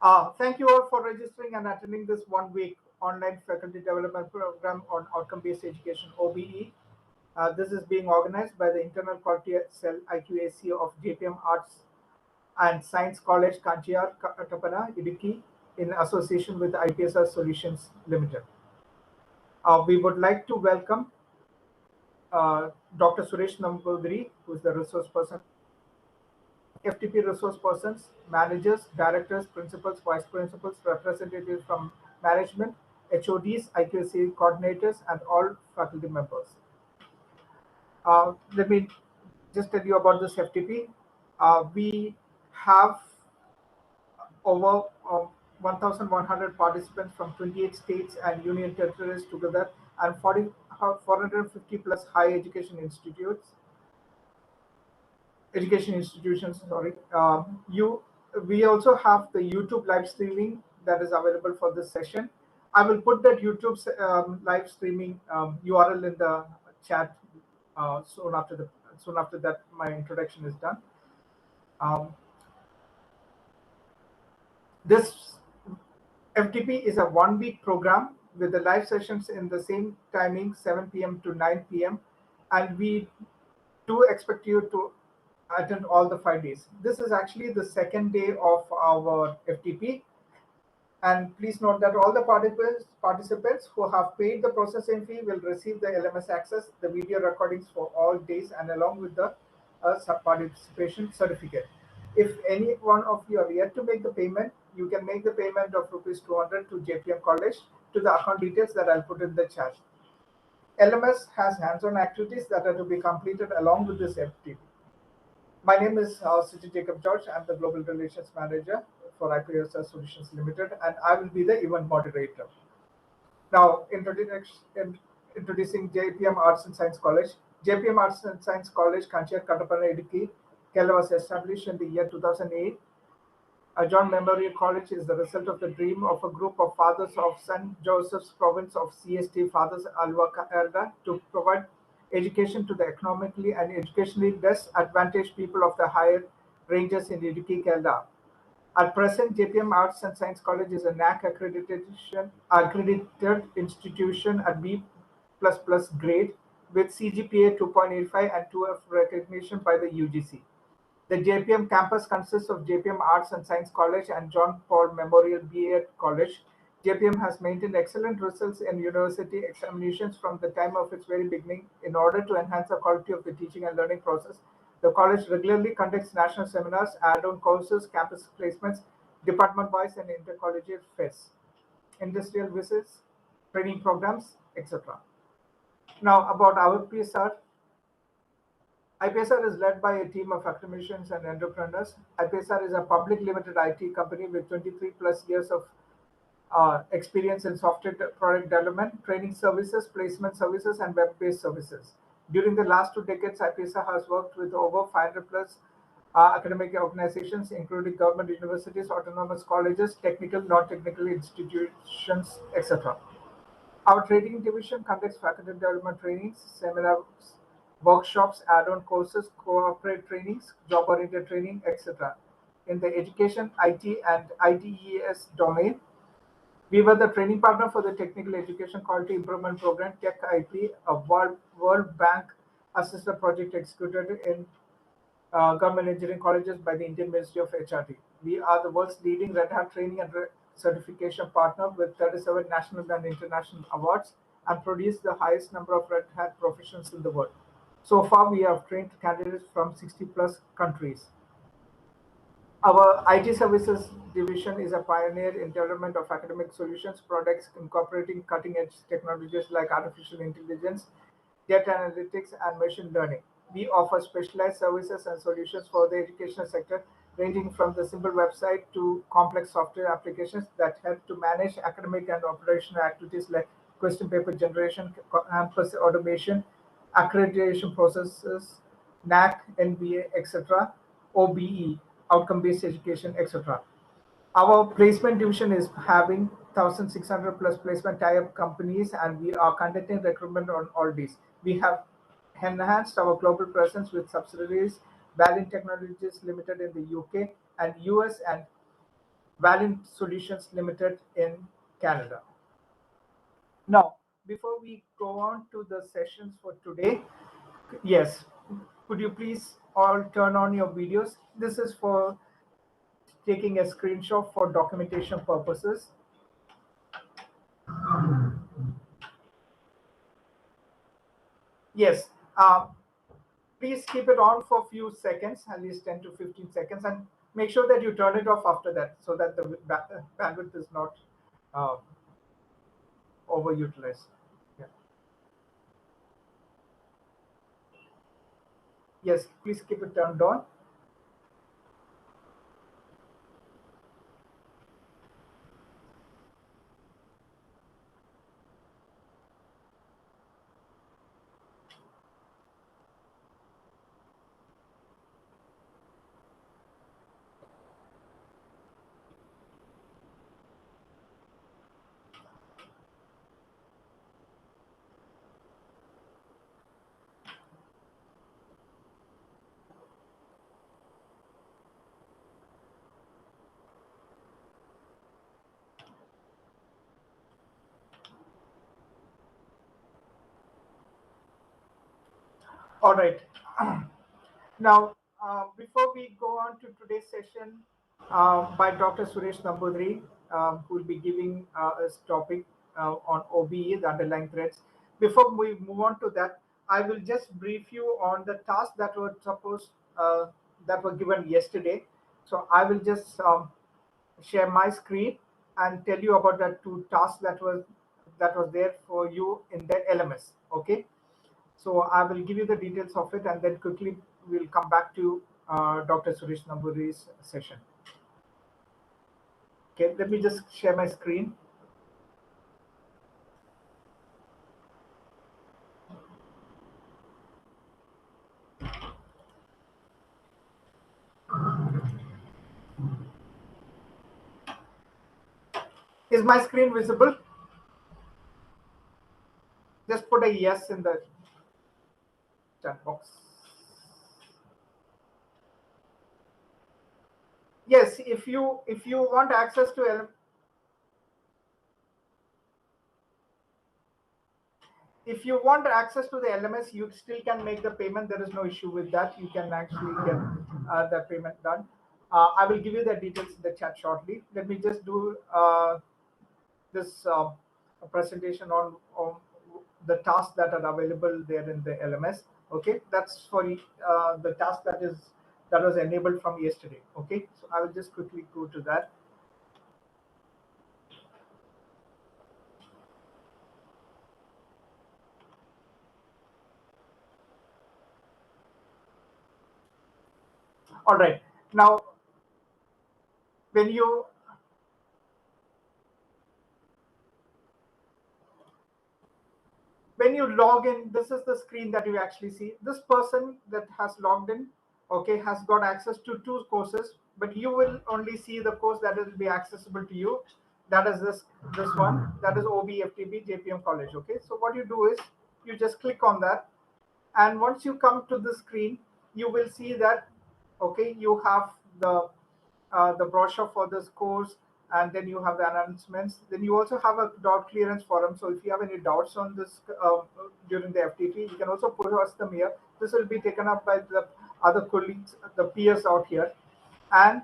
Thank you all for registering and attending this 1 week online faculty development program on outcome-based education (OBE). This is being organized by the Internal Quality Cell IQAC of JPM Arts and Science College, Kanchiyar, Idiki, in association with IPSR Solutions Limited. We would like to welcome Dr. Suresh Namboothiri, who is the resource person, FTP resource persons, managers, directors, principals, vice principals, representatives from management, HODs, IQC coordinators, and all faculty members. Let me just tell you about this FTP. We have over 1,100 participants from 28 states and union territories together, and 450 plus high education institutions. Sorry, we also have the YouTube live streaming that is available for this session. I will put that YouTube live streaming URL in the chat soon after that my introduction is done. This FTP is a 1 week program with the live sessions in the same timing, 7 p.m. to 9 p.m. and we do expect you to attend all the 5 days. This is actually the second day of our FTP, and please note that all the participants who have paid the processing fee will receive the LMS access, the video recordings for all days, and along with the participation certificate. If any one of you are yet to make the payment, you can make the payment of ₹200 to JPM College to the account details that I'll put in the chat. LMS has hands-on activities that are to be completed along with this FTP. My name is 𝐍𝐚𝐿 George. I'm the Global Relations Manager for IPSR Solutions Limited, and I will be the event moderator. Now, introducing JPM Arts and Science College. JPM Arts and Science College, Kanchiyar, Idiki, Kerala was established in the year 2008. John Memorial College is the result of the dream of a group of fathers of St. Joseph's Province of CST, Fathers Alva Kerala, to provide education to the economically and educationally disadvantaged people of the higher ranges in Idiki, Kerala. At present, JPM Arts and Science College is a NAC accredited institution at B++ grade with CGPA 2.85 and 2F recognition by the UGC. The JPM campus consists of JPM Arts and Science College and John Paul Memorial B.Ed College. JPM has maintained excellent results in university examinations from the time of its very beginning. In order to enhance the quality of the teaching and learning process, the college regularly conducts national seminars, add-on courses, campus placements, department-wise and intercollegiate fairs, industrial visits, training programs, etc. Now about our PSR. IPSR is led by a team of academicians and entrepreneurs. IPSR is a public limited IT company with 23 plus years of experience in software product development, training services, placement services, and web-based services. During the last 2 decades, IPSR has worked with over 500 plus academic organizations, including government universities, autonomous colleges, technical, non-technical institutions, etc. Our training division conducts faculty development trainings, seminars, workshops, add-on courses, corporate trainings, job-oriented training, etc. In the education, IT, and ITES domain, we were the training partner for the Technical Education Quality Improvement Program, TechIP, a World Bank assisted project executed in government engineering colleges by the Indian Ministry of HRD. We are the world's leading Red Hat training and certification partner with 37 national and international awards and produce the highest number of Red Hat professionals in the world. So far, we have trained candidates from 60 plus countries. Our IT services division is a pioneer in development of academic solutions, products incorporating cutting-edge technologies like artificial intelligence, data analytics, and machine learning. We offer specialized services and solutions for the educational sector, ranging from the simple website to complex software applications that help to manage academic and operational activities like question paper generation, campus automation, accreditation processes, NAC, NBA, etc., OBE, outcome-based education, etc. Our placement division is having 1,600 plus placement tie-up companies, and we are conducting recruitment on all days. We have enhanced our global presence with subsidiaries, Balin Technologies Limited in the UK and US, and Valiant Solutions Limited in Canada. Now, before we go on to the sessions for today, yes, could you please all turn on your videos? This is for taking a screenshot for documentation purposes. Yes, please keep it on for a few seconds, at least 10 to 15 seconds, and make sure that you turn it off after that so that the bandwidth is not uh, overutilized. Yeah. Yes, please keep it turned on. All right. Now, before we go on to today's session by Dr. Suresh Namboothiri, who will be giving us topic on OBE, the underlying threats. Before we move on to that, I will just brief you on the tasks that were that were given yesterday. So I will just share my screen and tell you about the two tasks that was there for you in the LMS. Okay. So I will give you the details of it, and then quickly we'll come back to Dr. Suresh Namboothiri's session. Okay, let me just share my screen. Is my screen visible? Just put a yes in the chat box. Yes, if you want access to if you want access to the LMS, you still can make the payment. There is no issue with that. You can actually get the payment done. I will give you the details in the chat shortly. Let me just do this presentation on the tasks that are available there in the LMS. Okay, that's for the task that was enabled from yesterday. Okay, so I will just quickly go to that. All right, now when you log in, this is the screen that you actually see. This person that has logged in, okay, has got access to two courses, but you will only see the course that will be accessible to you. That is this one, that is OBFTB JPM College. Okay, so what you do is you just click on that, and once you come to the screen, you will see that, okay, you have the brochure for this course, and then you have the announcements. Then you also have a doubt clearance forum. So if you have any doubts on this during the FTP, you can also post them here. This will be taken up by the other colleagues, the peers out here. And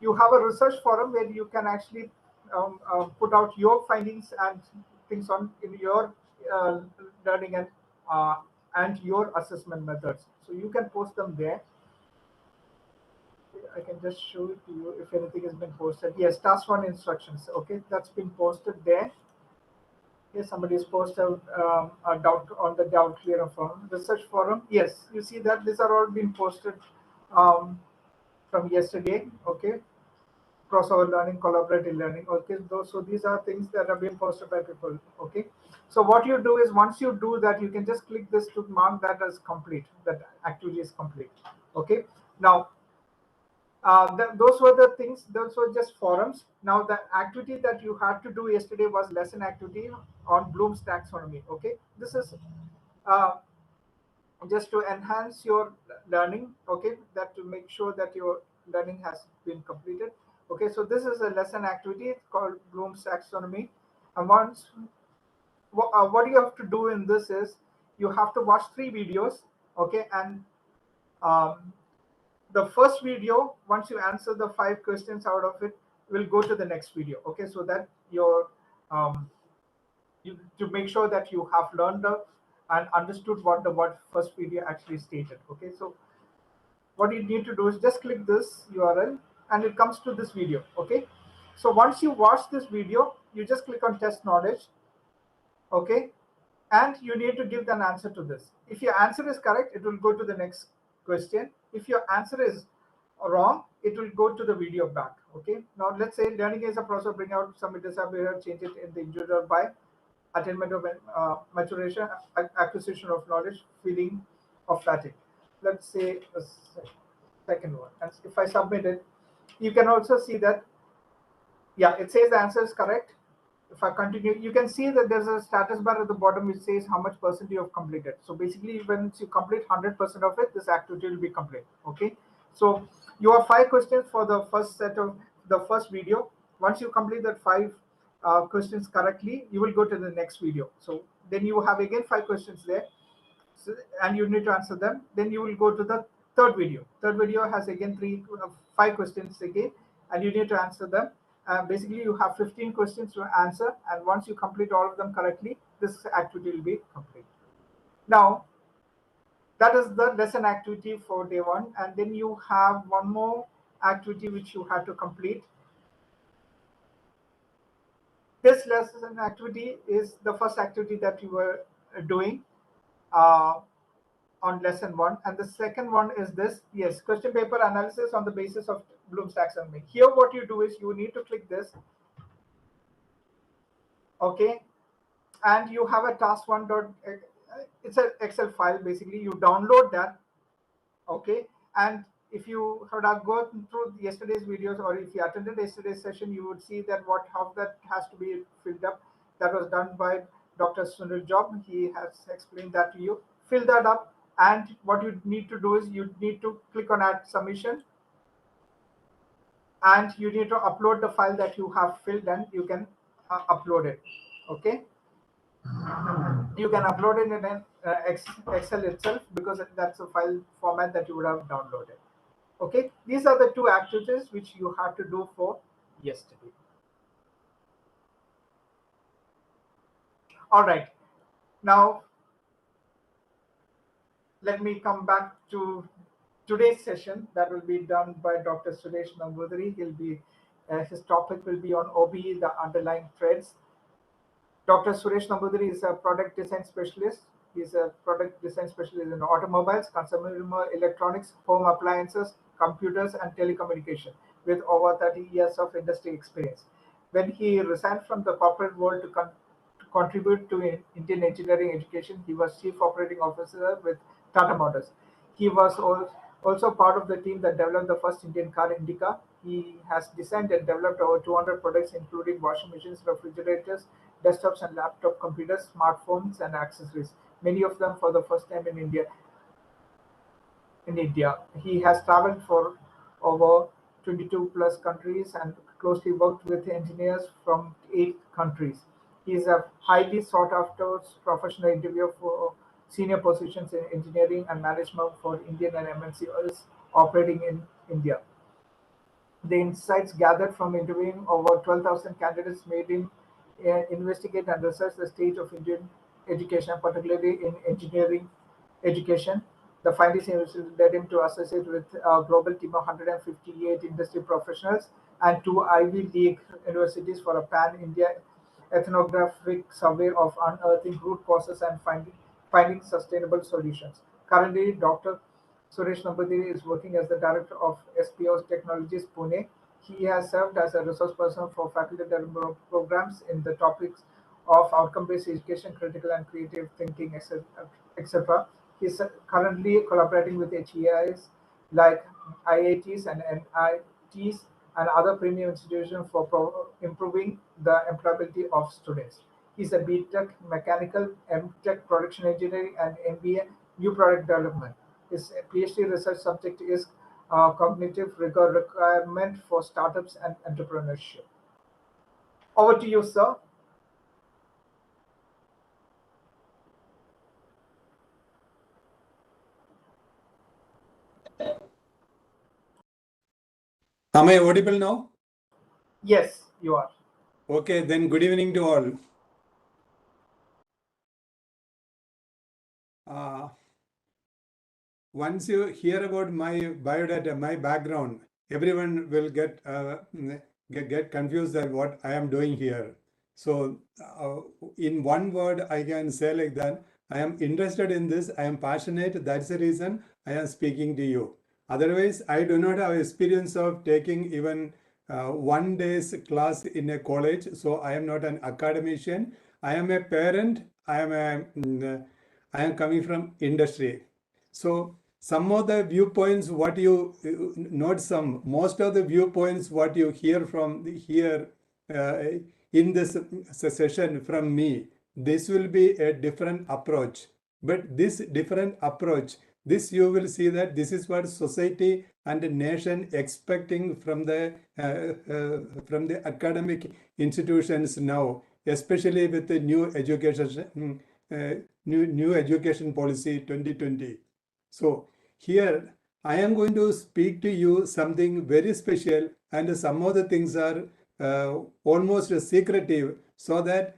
you have a research forum where you can actually put out your findings and things on in your learning and your assessment methods. So you can post them there. I can just show it to you if anything has been posted. Yes, task one instructions. Okay, that's been posted there. Yes, somebody has posted a doubt on the doubt clearer forum, research forum. Yes, you see that these are all been posted from yesterday. Okay, crossover learning, collaborative learning. Okay, so these are things that have been posted by people. Okay, so what you do is once you do that, you can just click this to mark that as complete. That activity is complete. Okay, now. Those were the things, those were just forums. Now, the activity that you had to do yesterday was lesson activity on Bloom's taxonomy. Okay, this is just to enhance your learning. Okay, that to make sure that your learning has been completed. Okay, so this is a lesson activity called Bloom's taxonomy. And once what you have to do in this is you have to watch 3 videos. Okay, and um, the first video, once you answer the 5 questions out of it, will go to the next video. Okay, so that your to make sure that you have learned and understood what first video actually stated. Okay, so what you need to do is just click this URL and it comes to this video. Okay, so once you watch this video, you just click on test knowledge. Okay, and you need to give an answer to this. If your answer is correct, it will go to the next question. If your answer is wrong, it will go to the video back. Okay, now let's say learning is a process of bringing out some behavior, change it in the individual by attainment of maturation, acquisition of knowledge, feeling of fatigue. Let's say a second one. And if I submit it, you can also see that, yeah, it says the answer is correct. If I continue, you can see that there's a status bar at the bottom which says how much percent you have completed. So basically, once you complete 100% of it, this activity will be complete. Okay. So you have 5 questions for the first set of the first video. Once you complete that 5 questions correctly, you will go to the next video. So then you have again 5 questions there. So, and you need to answer them. Then you will go to the third video. Third video has again 5 questions again, and you need to answer them. Basically, you have 15 questions to answer, and once you complete all of them correctly, this activity will be complete. Now, that is the lesson activity for day 1, and then you have one more activity which you have to complete. This lesson activity is the first activity that you were doing on lesson 1, and the second one is this. Yes, question paper analysis on the basis of Bloom's taxonomy. Here what you do is you need to click this. Okay, and you have a task 1 dot, it's an Excel file. Basically you download that. Okay, and if you have gone through yesterday's videos, or if you attended yesterday's session, you would see that how that has to be filled up. That was done by Dr. Sunil Job. He has explained that to you. Fill that up, and what you need to do is you need to click on add submission, and you need to upload the file that you have filled, and you can upload it. Okay, you can upload it in an Excel itself, because that's a file format that you would have downloaded. Okay, these are the 2 activities which you have to do for yesterday. All right, now let me come back to today's session. That will be done by Dr. Suresh Namboothiri. His topic will be on OBE, the underlying threads. Dr. Suresh Namboothiri is a product design specialist. He's a product design specialist in automobiles, consumer electronics, home appliances, computers, and telecommunication, with over 30 years of industry experience. When he resigned from the corporate world to contribute to Indian engineering education, he was Chief Operating Officer with Tata Motors. He was also part of the team that developed the first Indian car, Indica. He has designed and developed over 200 products, including washing machines, refrigerators, desktops and laptop computers, smartphones, and accessories, many of them for the first time in India. He has traveled for over 22 plus countries and closely worked with engineers from 8 countries. He is a highly sought after professional interviewer for senior positions in engineering and management for Indian and MNCs operating in India. The insights gathered from interviewing over 12,000 candidates made him investigate and research the state of Indian education, particularly in engineering education. The findings led him to associate with a global team of 158 industry professionals and 2 Ivy League universities for a pan-India ethnographic survey of unearthing root causes and finding sustainable solutions. Currently, Dr. Suresh Namboothiri is working as the director of SPO's Technologies Pune. He has served as a resource person for faculty development programs in the topics of outcome-based education, critical and creative thinking, etc. He is currently collaborating with HEIs like IITs and NITs and other premium institutions for improving the employability of students. He's a BTech Mechanical, MTech Production Engineering, and MBA New Product Development. His PhD research subject is cognitive rigor requirement for startups and entrepreneurship. Over to you, sir. Am I audible now? Yes, you are. Okay, then good evening to all. Once you hear about my biodata, my background, everyone will get confused at what I am doing here. So in one word, I can say like that, I am interested in this, I am passionate, that's the reason I am speaking to you. Otherwise, I do not have experience of taking even 1 day's class in a college, so I am not an academician. I am a parent, I am coming from industry. So some of the viewpoints, what you not some, most of the viewpoints what you hear from here in this session from me, this will be a different approach. But this different approach, this you will see that this is what society and the nation expecting from the academic institutions now, especially with the new education new education policy 2020. So here I am going to speak to you something very special, and some of the things are almost secretive, so that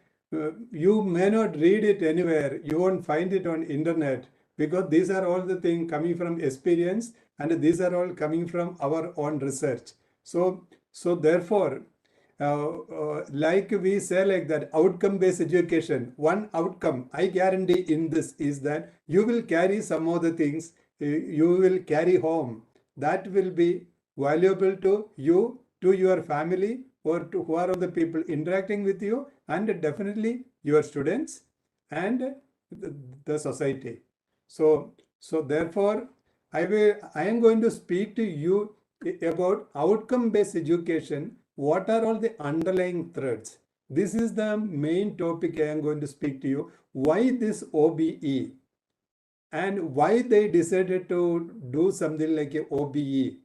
you may not read it anywhere, you won't find it on internet, because these are all the things coming from experience, and these are all coming from our own research. So therefore, like we say like that, outcome-based education, one outcome I guarantee in this is that you will carry some of the things, you will carry home, that will be valuable to you, to your family, or to who are the people interacting with you, and definitely your students and the society. So therefore, I am going to speak to you about outcome-based education. What are all the underlying threads? This is the main topic I am going to speak to you. Why this OBE? And why they decided to do something like a OBE?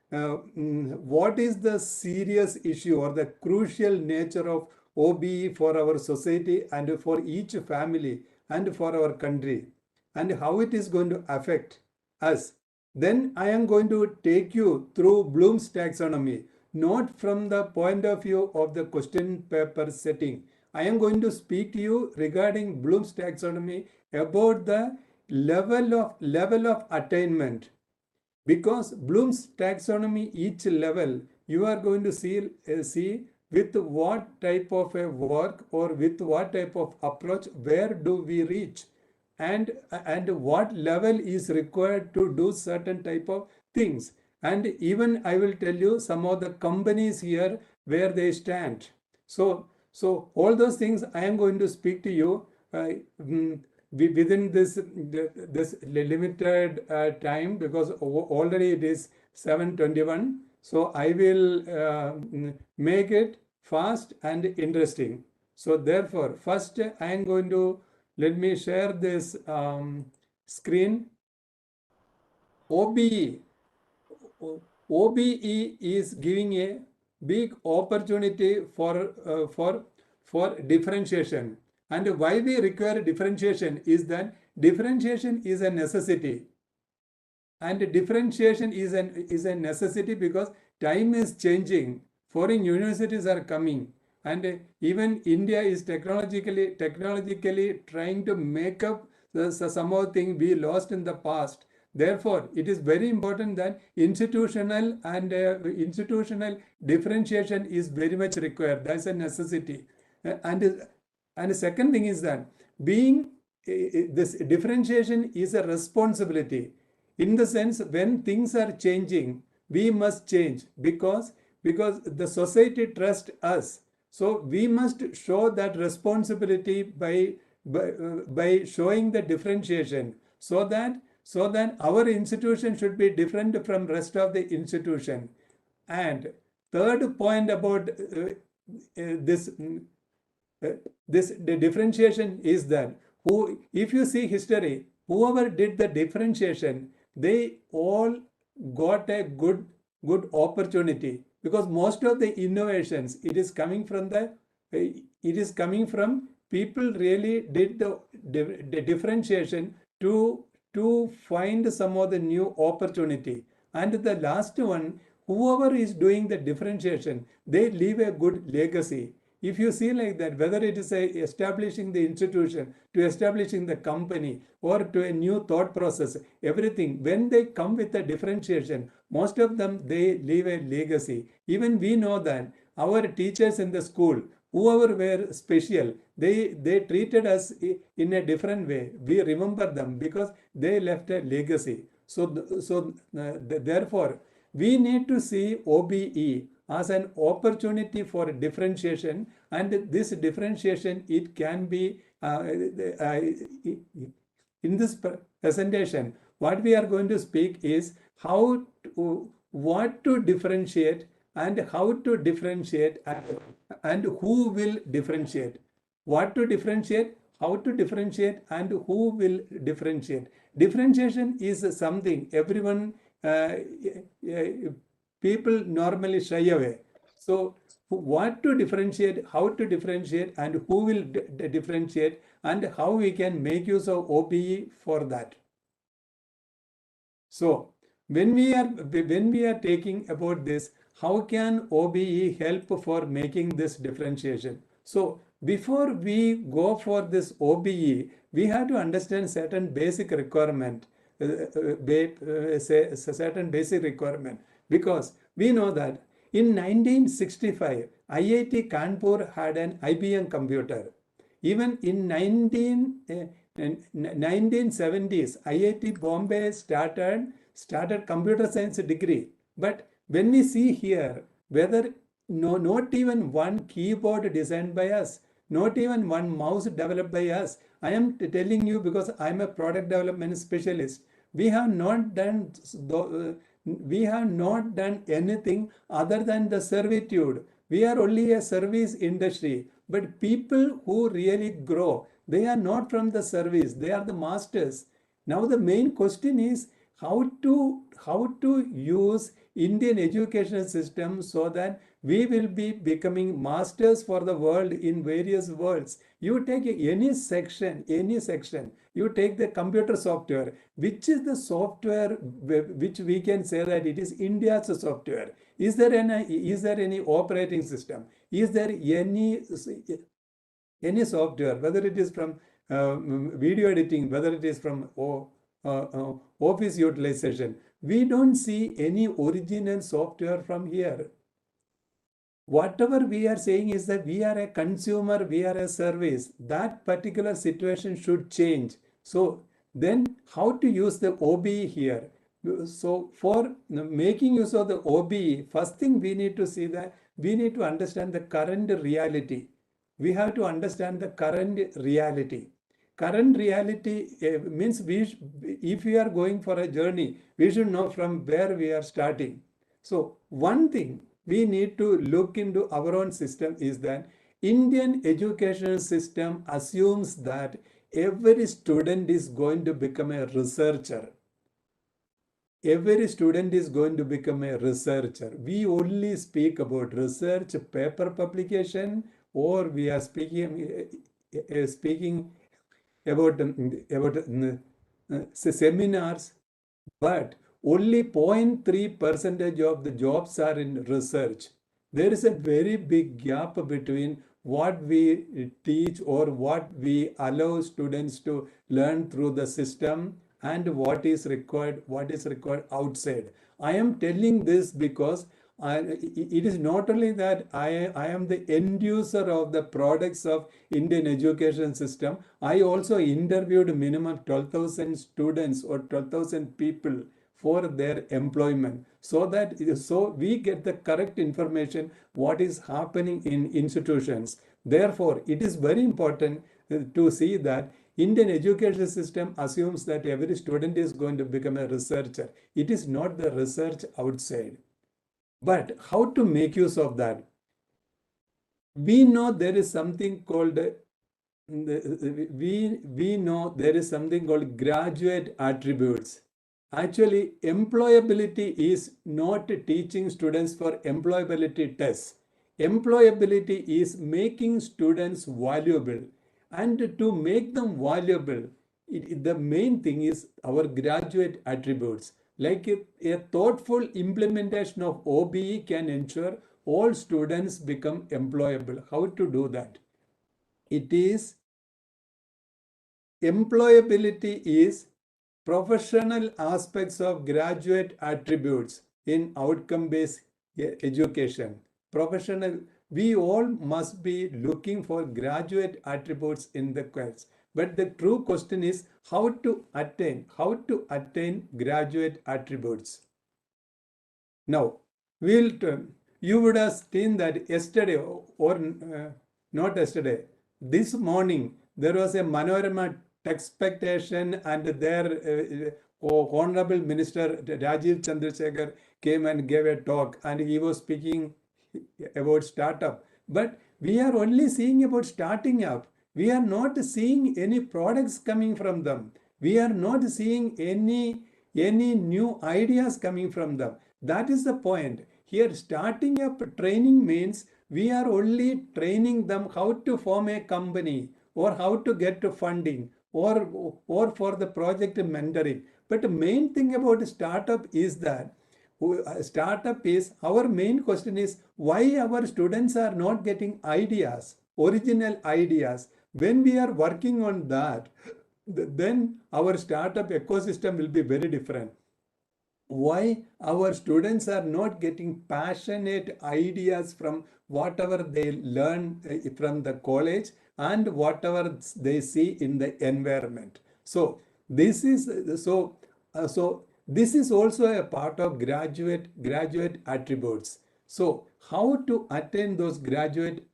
What is the serious issue or the crucial nature of OBE for our society and for each family and for our country, and how it is going to affect us? Then I am going to take you through Bloom's taxonomy, not from the point of view of the question paper setting. I am going to speak to you regarding Bloom's taxonomy about the level of attainment. Because Bloom's taxonomy, each level, you are going to see with what type of a work or with what type of approach, where do we reach, and what level is required to do certain type of things. And even I will tell you some of the companies here where they stand. So all those things I am going to speak to you within this limited time, because already it is 7:21. So I will make it fast and interesting. So therefore, first I am going to, let me share this screen. OBE is giving a big opportunity for differentiation. And why we require differentiation is that differentiation is a necessity. And differentiation is a necessity because time is changing. Foreign universities are coming. And even India is technologically trying to make up some of the things we lost in the past. Therefore, it is very important that institutional differentiation is very much required. That's a necessity. And the second thing is that this differentiation is a responsibility. In the sense, when things are changing, we must change because the society trusts us. So we must show that responsibility by showing the differentiation, so that our institution should be different from rest of the institution. And third point about the differentiation is that if you see history, whoever did the differentiation, they all got a good opportunity, because most of the innovations, it is coming from people really did the differentiation to find some of the new opportunity. And the last one, whoever is doing the differentiation, they leave a good legacy. If you see like that, whether it is establishing the institution, to establishing the company, or to a new thought process, everything, when they come with a differentiation, most of them, they leave a legacy. Even we know that our teachers in the school, whoever were special, they treated us in a different way. We remember them because they left a legacy. Therefore, we need to see OBE as an opportunity for differentiation, and this differentiation, it can be in this presentation, what we are going to speak is what to differentiate, and how to differentiate, and who will differentiate. What to differentiate, how to differentiate, and who will differentiate. Differentiation is something everyone, people normally shy away. So what to differentiate, how to differentiate, and who will differentiate, and how we can make use of OBE for that. So when we are taking about this, how can OBE help for making this differentiation? So before we go for this OBE, we have to understand certain basic requirement, certain basic requirement, because we know that in 1965, IIT Kanpur had an IBM computer. Even in 1970s, IIT Bombay started computer science degree. But when we see here, whether not even one keyboard designed by us, not even one mouse developed by us. I am telling you because I am a product development specialist. We have not done anything other than the servitude. We are only a service industry. But people who really grow, they are not from the service. They are the masters. Now the main question is how to use Indian educational system so that we will be becoming masters for the world in various worlds. You take any section, you take the computer software, which is the software which we can say that it is India's software. Is there any operating system? Is there any software, whether it is from video editing, whether it is from office utilization? We don't see any original software from here. Whatever we are saying is that we are a consumer, we are a service. That particular situation should change. So then how to use the OBE here? So for making use of the OBE, first thing we need to see that we need to understand the current reality. We have to understand the current reality. Current reality means if we are going for a journey, we should know from where we are starting. So one thing we need to look into our own system is that Indian educational system assumes that every student is going to become a researcher. Every student is going to become a researcher. We only speak about research, paper publication, or we are speaking about seminars, but only 0.3% of the jobs are in research. There is a very big gap between what we teach or what we allow students to learn through the system and what is required outside. I am telling this because it is not only that I am the end user of the products of Indian education system. I also interviewed minimum 12,000 students or 12,000 people for their employment, so we get the correct information what is happening in institutions. Therefore, it is very important to see that Indian education system assumes that every student is going to become a researcher. It is not the research outside. But how to make use of that? We know there is something called graduate attributes. Actually, employability is not teaching students for employability tests. Employability is making students valuable. And to make them valuable, the main thing is our graduate attributes. Like a thoughtful implementation of OBE can ensure all students become employable. How to do that? It is employability is professional aspects of graduate attributes in outcome-based education. Professional, we all must be looking for graduate attributes in the course. But the true question is how to attain graduate attributes. Now, you would have seen that yesterday or not yesterday, this morning, there was a Manorama expectation and their Honorable Minister Rajiv Chandrasekhar came and gave a talk and he was speaking about startup. But we are only seeing about starting up. We are not seeing any products coming from them. We are not seeing any new ideas coming from them. That is the point. Here, starting up training means we are only training them how to form a company or how to get funding or for the project mentoring. But the main thing about startup is that our main question is why our students are not getting ideas, original ideas. When we are working on that, then our startup ecosystem will be very different. Why our students are not getting passionate ideas from whatever they learn from the college and whatever they see in the environment. So this is this is also a part of graduate attributes. So how to attain those graduate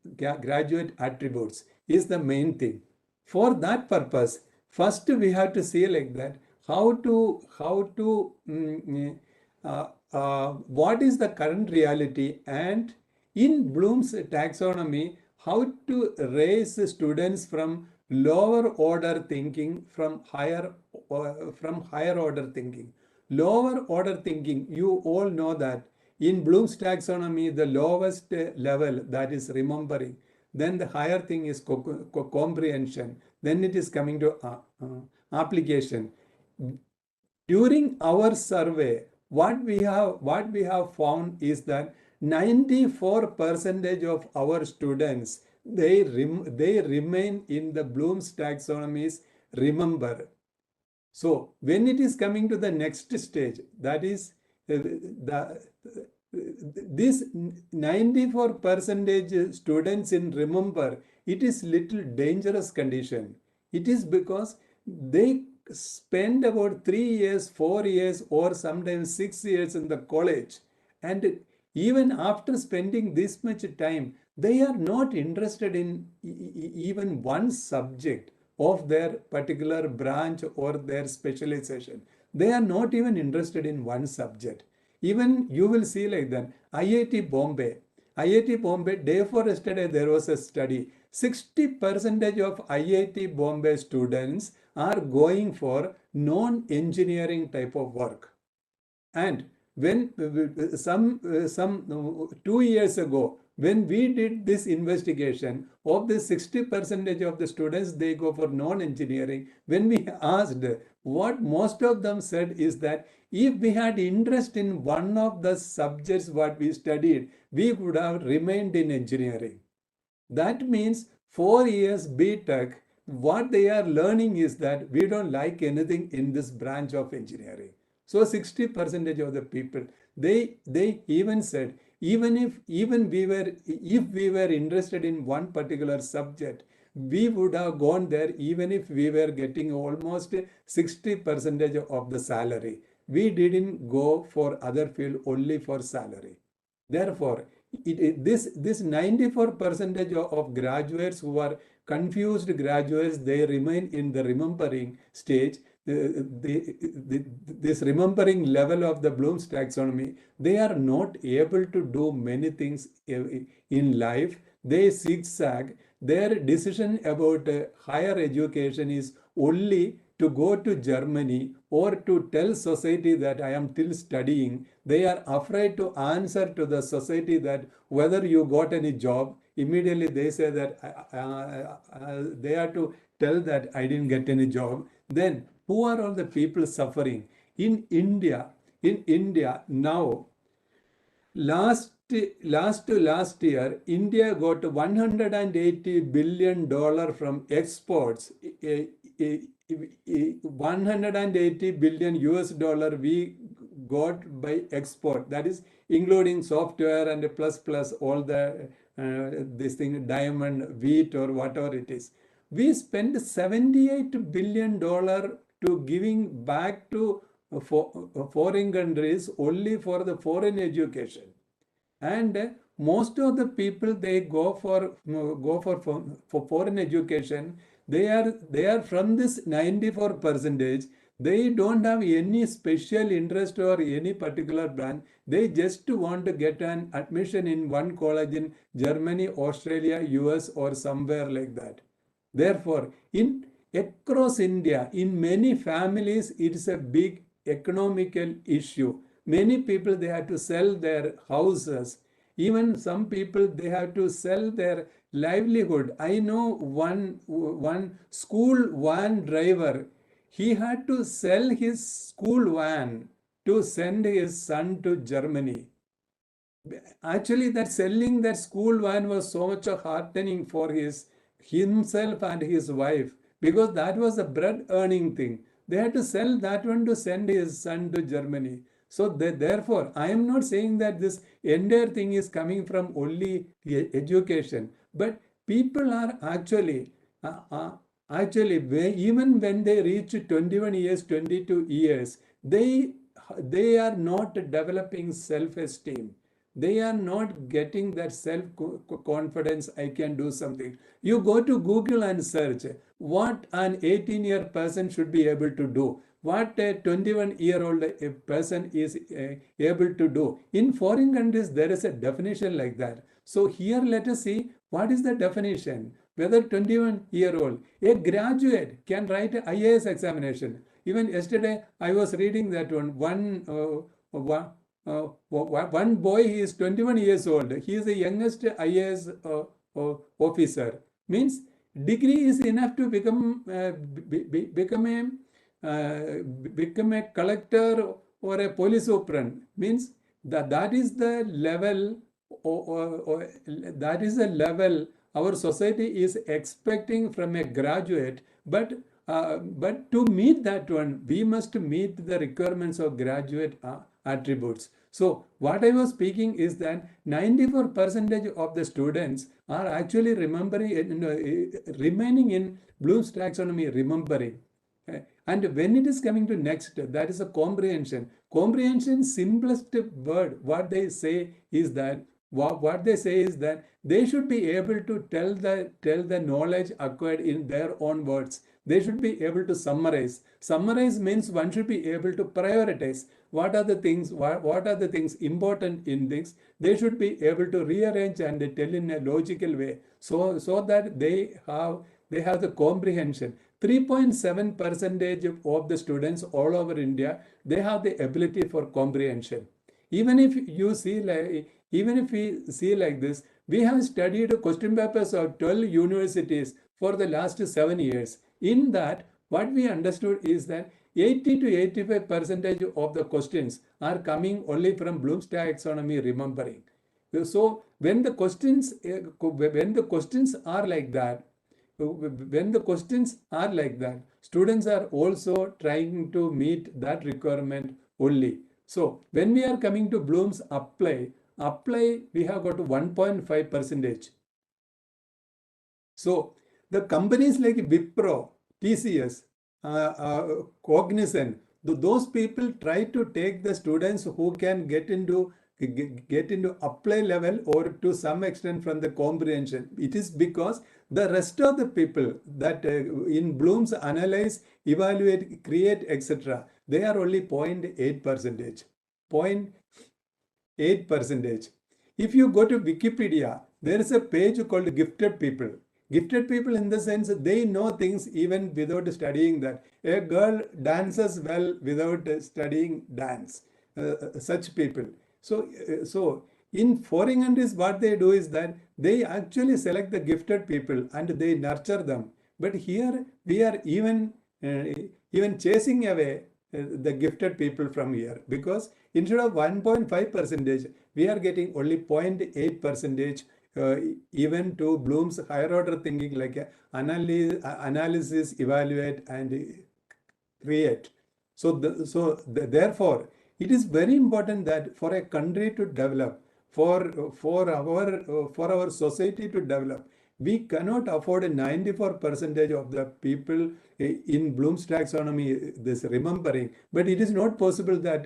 attributes is the main thing. For that purpose, first we have to see like that what is the current reality, and in Bloom's taxonomy, how to raise students from lower order thinking from higher order thinking. Lower order thinking, you all know that in Bloom's taxonomy, the lowest level, that is remembering. Then the higher thing is comprehension. Then it is coming to application. During our survey, what we have found is that 94% of our students, they remain in the Bloom's taxonomy's remember. So when it is coming to the next stage, that is this 94% students in remember, it is little dangerous condition. It is because they spend about 3 years, 4 years, or sometimes 6 years in the college, and even after spending this much time, they are not interested in even one subject of their particular branch or their specialization. They are not even interested in one subject. Even you will see like that, IIT Bombay, day before yesterday, there was a study. 60% of IIT Bombay students are going for non-engineering type of work. And when some 2 years ago, when we did this investigation, of the 60% of the students, they go for non-engineering. When we asked, what most of them said is that if we had interest in one of the subjects what we studied, we would have remained in engineering. That means 4 years BTech, what they are learning is that we don't like anything in this branch of engineering. So 60% of the people, they even said, if we were interested in one particular subject, we would have gone there even if we were getting almost 60% of the salary. We didn't go for other field only for salary. Therefore, this 94% of graduates who are confused graduates, they remain in the remembering stage. This remembering level of the Bloom's taxonomy, they are not able to do many things in life. They zigzag. Their decision about higher education is only to go to Germany or to tell society that I am still studying. They are afraid to answer to the society that whether you got any job. Immediately they say that they have to tell that I didn't get any job. Then who are all the people suffering? In India now, last year, India got $180 billion from exports. $180 billion we got by export. That is including software and plus all the this thing, diamond, wheat or whatever it is. We spend $78 billion to giving back to foreign countries only for the foreign education. And most of the people, they go for foreign education. They are from this 94%. They don't have any special interest or any particular brand. They just want to get an admission in one college in Germany, Australia, US or somewhere like that. Therefore, across India, in many families, it is a big economical issue. Many people, they have to sell their houses. Even some people, they have to sell their livelihood. I know one school van driver, he had to sell his school van to send his son to Germany. Actually, that selling that school van was so much heartening for himself and his wife, because that was a bread earning thing. They had to sell that one to send his son to Germany. So therefore, I am not saying that this entire thing is coming from only education, but people are actually even when they reach 21 years, 22 years, they are not developing self-esteem. They are not getting that self-confidence, I can do something. You go to Google and search what an 18-year person should be able to do, what a 21-year-old person is able to do. In foreign countries, there is a definition like that. So here, let us see what is the definition. Whether 21-year-old, a graduate can write an IAS examination. Even yesterday, I was reading that one boy, he is 21 years old. He is the youngest IAS officer. Means degree is enough to become a collector or a police superintendent. Means that is the level, or that is the level our society is expecting from a graduate. But to meet that one, we must meet the requirements of graduate attributes. So what I was speaking is that 94% of the students are actually remaining in Bloom's taxonomy, remembering. And when it is coming to next, that is a comprehension. Comprehension, simplest word, what they say is that they should be able to tell the knowledge acquired in their own words. They should be able to summarize. Summarize means one should be able to prioritize. What are the things important in things? They should be able to rearrange and tell in a logical way, so that they have the comprehension. 3.7% of the students all over India, they have the ability for comprehension. Even if we see like this, we have studied question papers of 12 universities for the last 7 years. In that, what we understood is that 80 to 85% of the questions are coming only from Bloom's taxonomy remembering. So when the questions are like that, students are also trying to meet that requirement only. So when we are coming to Bloom's apply, we have got 1.5%. So the companies like Wipro, TCS, Cognizant, those people try to take the students who can get into apply level or to some extent from the comprehension. It is because the rest of the people that in Bloom's analyze, evaluate, create, etc., they are only 0.8%. 0.8%. If you go to Wikipedia, there is a page called Gifted People. Gifted people in the sense they know things even without studying that. A girl dances well without studying dance. Such people. So in foreign countries, what they do is that they actually select the gifted people and they nurture them. But here we are even chasing away the gifted people from here, because instead of 1.5 percentage, we are getting only 0.8 percentage. Even to Bloom's higher order thinking, like analysis, evaluate, and create. Therefore, it is very important that for a country to develop, for our society to develop, we cannot afford 94% of the people in Bloom's taxonomy this remembering. But it is not possible that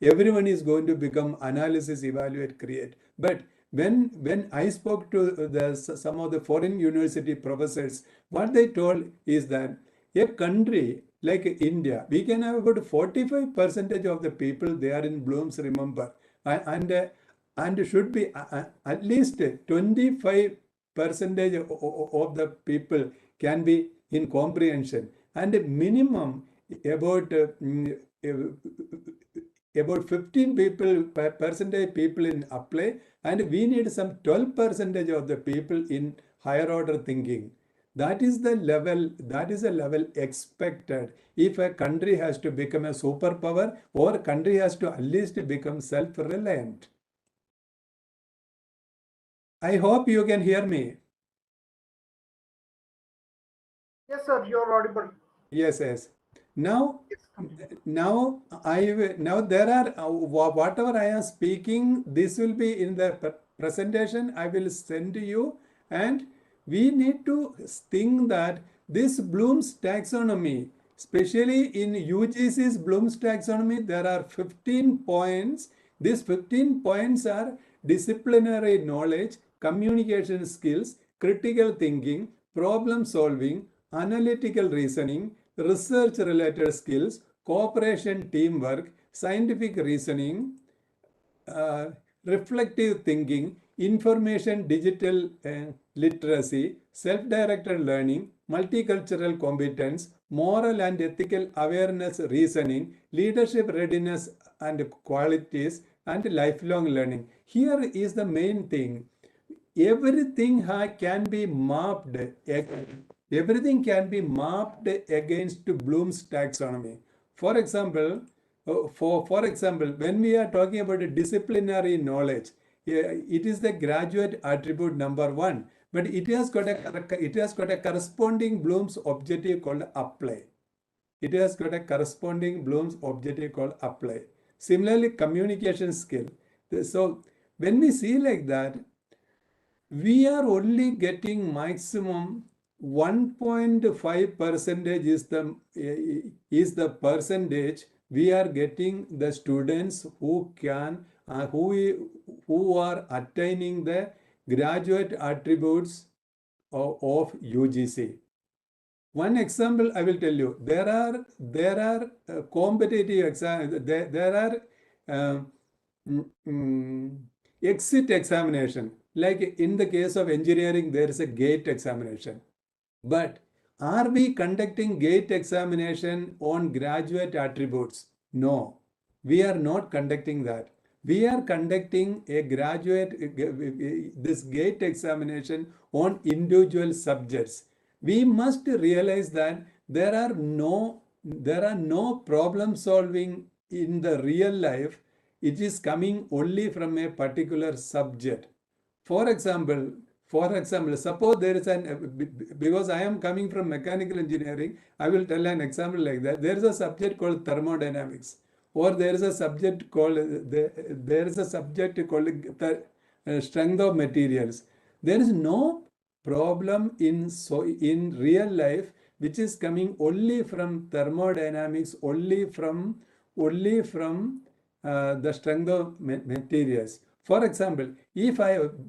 everyone is going to become analysis, evaluate, create. But when I spoke to some of the foreign university professors, what they told is that a country like India, we can have about 45% of the people there in Bloom's remember, and should be at least 25% of the people can be in comprehension, and minimum about 15 percentage people in apply, and we need some 12% of the people in higher order thinking. That is the level expected if a country has to become a superpower, or country has to at least become self-reliant. I hope you can hear me. Yes, sir, you're audible. Yes. Now there are whatever I am speaking, this will be in the presentation I will send to you, and we need to think that this Bloom's taxonomy, especially in UGC's Bloom's taxonomy, there are 15 points. These 15 points are disciplinary knowledge, communication skills, critical thinking, problem solving, analytical reasoning, research related skills, cooperation, teamwork, scientific reasoning, reflective thinking, information digital literacy, self-directed learning, multicultural competence, moral and ethical awareness reasoning, leadership readiness and qualities, and lifelong learning. Here is the main thing. Everything can be mapped. Everything can be mapped against Bloom's taxonomy. For example, when we are talking about disciplinary knowledge, it is the graduate attribute number 1, but it has got a corresponding Bloom's objective called apply. It has got a corresponding Bloom's objective called apply. Similarly, communication skill. So when we see like that, we are only getting maximum 1.5 percentage is the percentage we are getting the students who are attaining the graduate attributes of UGC. One example I will tell you. There are competitive exams. There are exit examination. Like in the case of engineering, there is a gate examination. But are we conducting gate examination on graduate attributes? No, we are not conducting that. We are conducting a this gate examination on individual subjects. We must realize that there are no problem solving in the real life. It is coming only from a particular subject. For example, suppose there is because I am coming from mechanical engineering, I will tell an example like that. There is a subject called thermodynamics, or there is a subject called strength of materials. There is no problem in real life which is coming only from thermodynamics, only from the strength of materials. For example,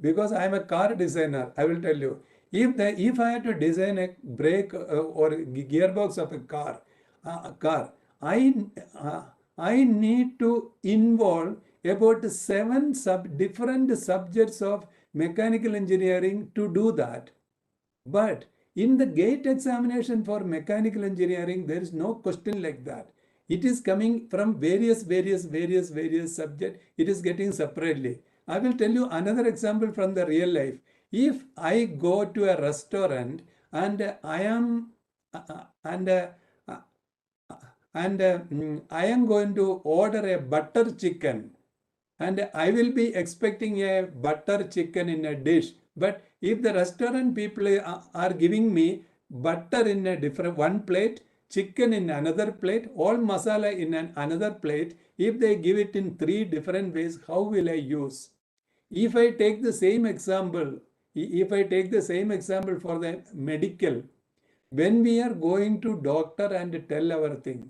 because I am a car designer, I will tell you, if I had to design a brake or gearbox of a car, I need to involve about 7 different subjects of mechanical engineering to do that. But in the GATE examination for mechanical engineering, there is no question like that. It is coming from various subjects. It is getting separately. I will tell you another example from the real life. If I go to a restaurant and I am and I am going to order a butter chicken, and I will be expecting a butter chicken in a dish. But if the restaurant people are giving me butter in a different one plate, chicken in another plate, all masala in another plate, if they give it in three different ways, how will I use? If I take the same example, for the medical, when we are going to doctor and tell our thing,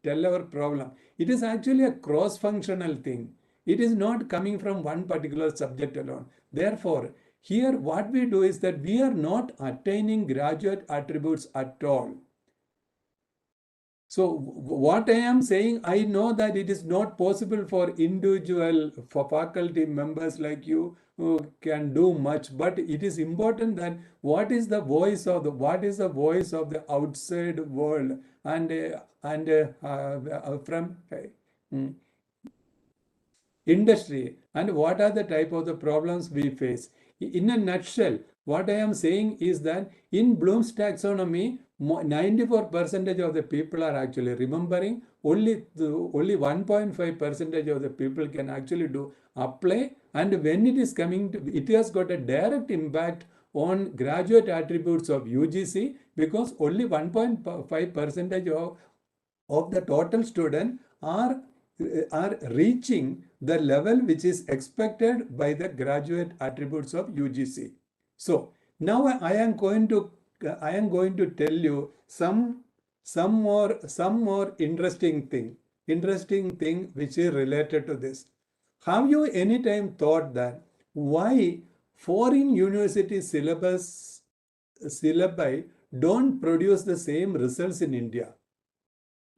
tell our problem, it is actually a cross-functional thing. It is not coming from one particular subject alone. Therefore, here what we do is that we are not attaining graduate attributes at all. So what I am saying, I know that it is not possible for individual, for faculty members like you who can do much, but it is important that what is the voice of the outside world and from industry, and what are the type of the problems we face. In a nutshell, what I am saying is that in Bloom's taxonomy, 94% of the people are actually remembering. Only 1.5% of the people can actually do apply, and when it is coming to, it has got a direct impact on graduate attributes of UGC, because only 1.5% of the total student are reaching the level which is expected by the graduate attributes of UGC. So now I am going to tell you some more interesting thing which is related to this. Have you any time thought that why foreign university syllabi don't produce the same results in India?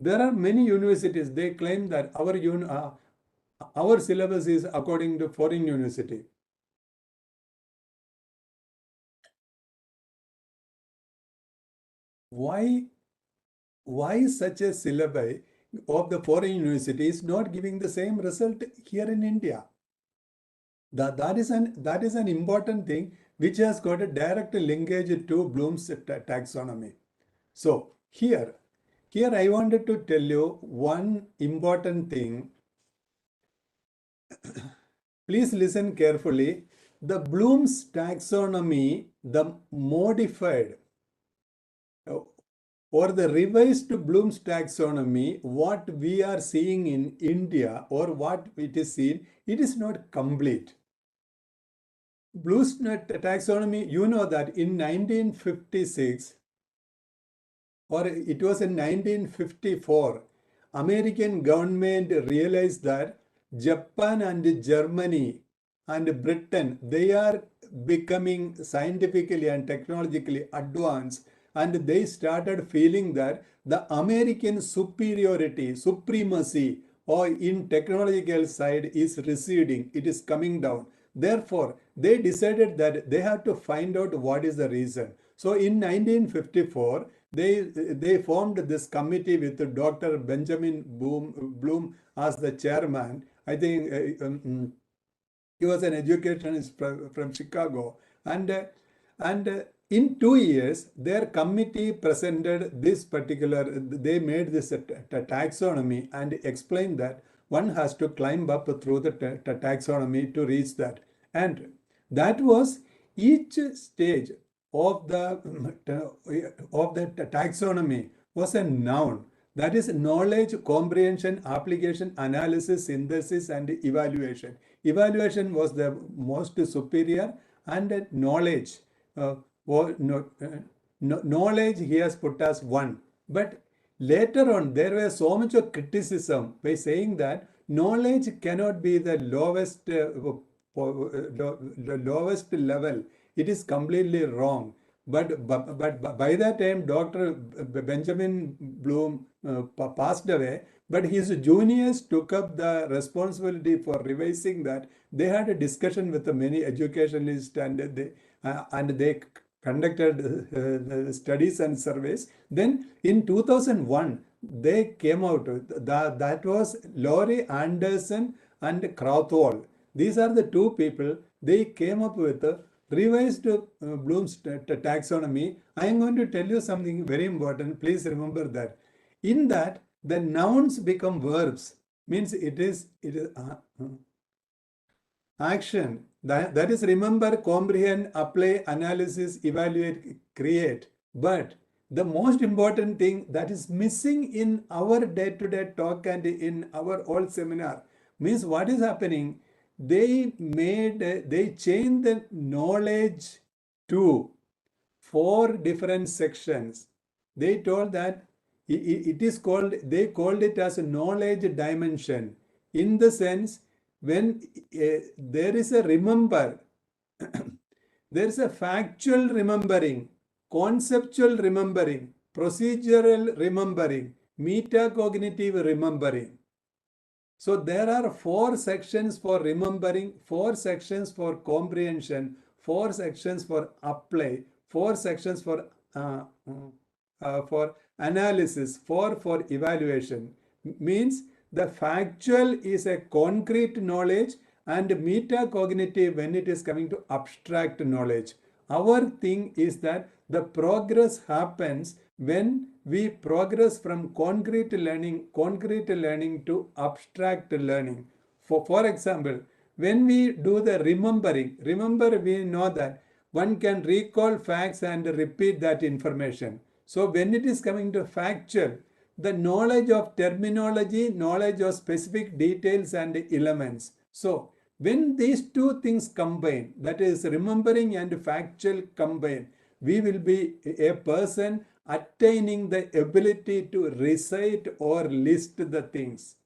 There are many universities, they claim that our syllabus is according to foreign university. Why such a syllabi of the foreign university is not giving the same result here in India? That is an important thing which has got a direct linkage to Bloom's taxonomy. So here I wanted to tell you one important thing. Please listen carefully. The Bloom's taxonomy, the modified or the revised Bloom's taxonomy, what we are seeing in India or what it is seen, it is not complete. Bloom's taxonomy, you know that in 1956, or it was in 1954, American government realized that Japan and Germany and Britain, they are becoming scientifically and technologically advanced, and they started feeling that the American supremacy or in technological side is receding, it is coming down. Therefore, they decided that they have to find out what is the reason. So in 1954, they formed this committee with Dr. Benjamin Bloom as the chairman. I think he was an educationist from Chicago, and in 2 years, their committee presented this particular, they made this taxonomy and explained that one has to climb up through the taxonomy to reach that. And that was each stage of the taxonomy was a noun. That is knowledge, comprehension, application, analysis, synthesis, and evaluation. Evaluation was the most superior, and knowledge. Knowledge he has put as 1. But later on, there was so much of criticism by saying that knowledge cannot be the lowest level. It is completely wrong. But by that time, Dr. Benjamin Bloom passed away, but his juniors took up the responsibility for revising that. They had a discussion with many educationalists, and they conducted studies and surveys. Then in 2001, they came out, that was Laurie Anderson and Krathwohl. These are the two people. They came up with a revised Bloom's taxonomy. I am going to tell you something very important. Please remember that. In that, the nouns become verbs. Means it is action. That is, remember, comprehend, apply, analysis, evaluate, create. But the most important thing that is missing in our day-to-day talk and in our whole seminar means what is happening. They changed the knowledge to 4 different sections. They told that it is called, they called it as a knowledge dimension. In the sense, when there is a remember, there is a factual remembering, conceptual remembering, procedural remembering, metacognitive remembering. So there are 4 sections for remembering, 4 sections for comprehension, 4 sections for apply, 4 sections for analysis, 4 for evaluation. Means the factual is a concrete knowledge and metacognitive when it is coming to abstract knowledge. Our thing is that the progress happens when we progress from concrete learning to abstract learning. For example, when we do the remembering, remember, we know that one can recall facts and repeat that information. So when it is coming to factual, the knowledge of terminology, knowledge of specific details and elements. So when these two things combine, that is remembering and factual combine, we will be a person attaining the ability to recite or list the things.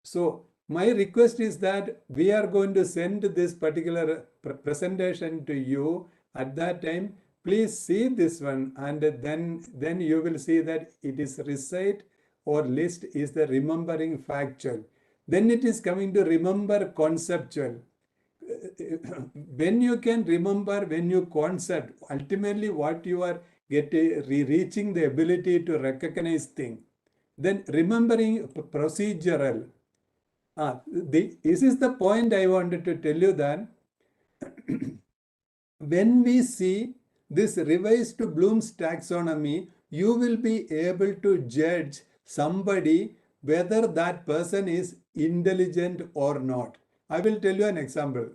So my request is that we are going to send this particular presentation to you. At that time, please see this one, and then you will see that it is recite or list is the remembering factual. Then it is coming to remember conceptual. When you can remember, when you concept, ultimately what you are reaching the ability to recognize things. Then remembering procedural. This is the point I wanted to tell you, that when we see this revised Bloom's taxonomy, you will be able to judge somebody whether that person is intelligent or not. I will tell you an example.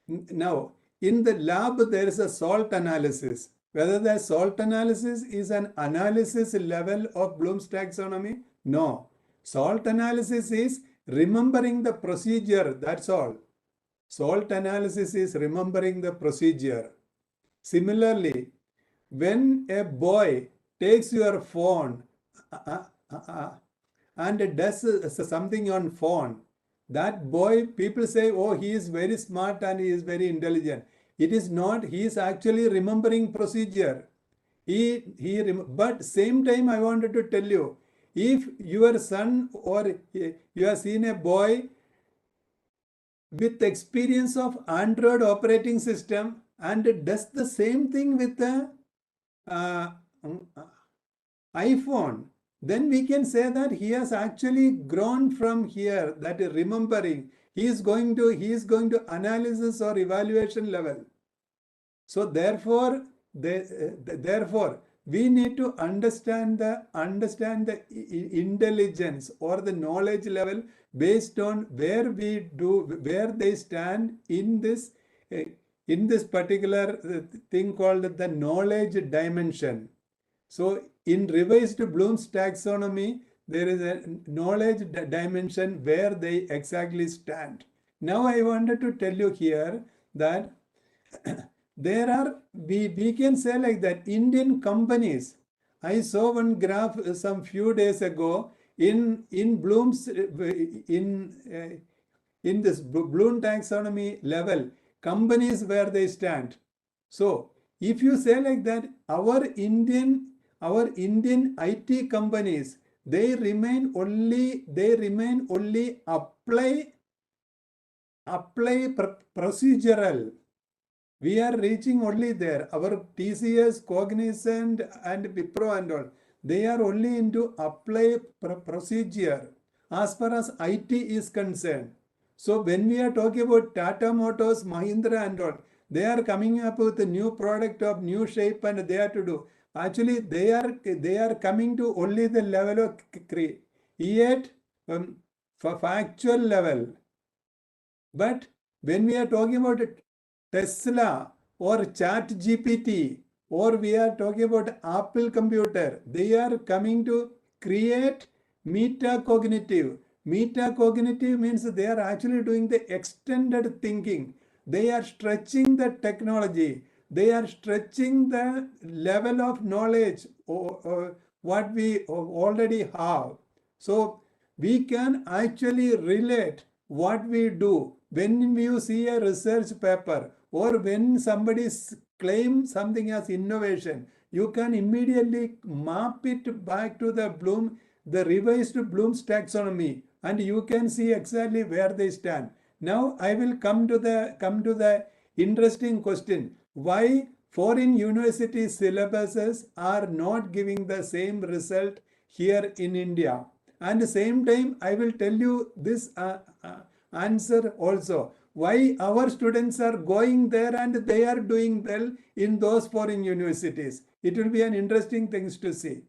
Now, in the lab, there is a SALT analysis. Whether the SALT analysis is an analysis level of Bloom's taxonomy? No. SALT analysis is remembering the procedure, that's all. SALT analysis is remembering the procedure. Similarly, when a boy takes your phone and does something on phone, that boy, people say, oh, he is very smart and he is very intelligent. It is not. He is actually remembering procedure. But same time, I wanted to tell you, if your son or you have seen a boy with experience of Android operating system and does the same thing with the iPhone, then we can say that he has actually grown from here, that is remembering. He is going to analysis or evaluation level. So therefore, we need to understand the intelligence or the knowledge level based on where they stand in this particular thing called the knowledge dimension. So in revised Bloom's taxonomy, there is a knowledge dimension where they exactly stand. Now I wanted to tell you here that there are, we can say like that, Indian companies. I saw one graph some few days ago in Bloom's in this Bloom taxonomy level, companies where they stand. So if you say like that, our Indian IT companies, they remain only apply procedural. We are reaching only there. Our TCS, Cognizant, and Wipro and all, they are only into apply procedure as far as IT is concerned. So when we are talking about Tata Motors, Mahindra and all, they are coming up with a new product of new shape and they are to do. Actually, they are coming to only the level of yet factual level. But when we are talking about Tesla or Chat GPT, or we are talking about Apple computer, they are coming to create metacognitive. Metacognitive means they are actually doing the extended thinking. They are stretching the technology. They are stretching the level of knowledge or what we already have. So we can actually relate what we do when you see a research paper or when somebody claims something as innovation. You can immediately map it back to the revised Bloom's taxonomy, and you can see exactly where they stand. Now I will come to the interesting question: why foreign university syllabuses are not giving the same result here in India? And at the same time, I will tell you this answer also. Why our students are going there and they are doing well in those foreign universities. It will be an interesting thing to see.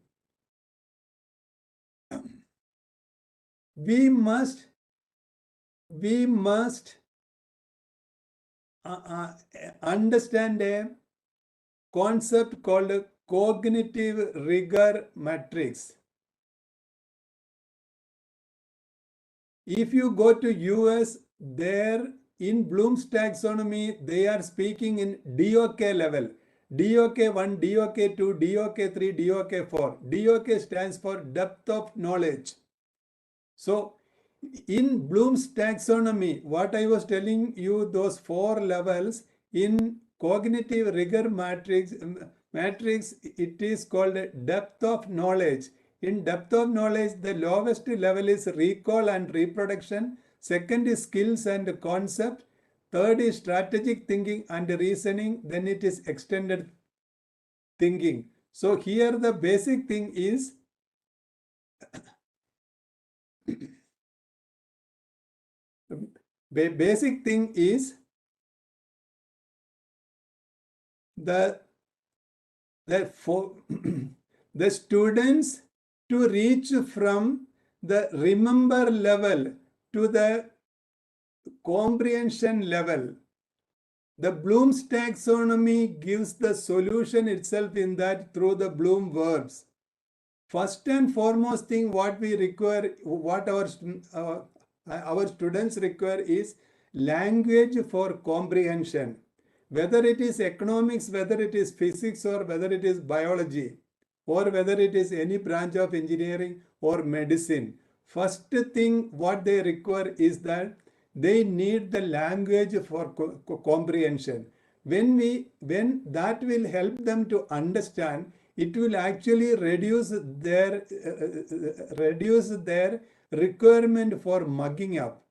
We must understand a concept called cognitive rigor matrix. If you go to US, there in Bloom's taxonomy, they are speaking in DOK level. DOK 1, DOK 2, DOK 3, DOK 4. DOK stands for depth of knowledge. So in Bloom's taxonomy, what I was telling you, those 4 levels in cognitive rigor matrix, it is called depth of knowledge. In depth of knowledge, the lowest level is recall and reproduction. Second is skills and concept. Third is strategic thinking and reasoning. Then it is extended thinking. So here the basic thing is basic thing is the students to reach from the remember level to the comprehension level. The Bloom's taxonomy gives the solution itself in that through the Bloom verbs. First and foremost thing what we require, what our students require is language for comprehension. Whether it is economics, whether it is physics, or whether it is biology, or whether it is any branch of engineering or medicine, first thing what they require is that they need the language for comprehension. When that will help them to understand, it will actually reduce their requirement for mugging up.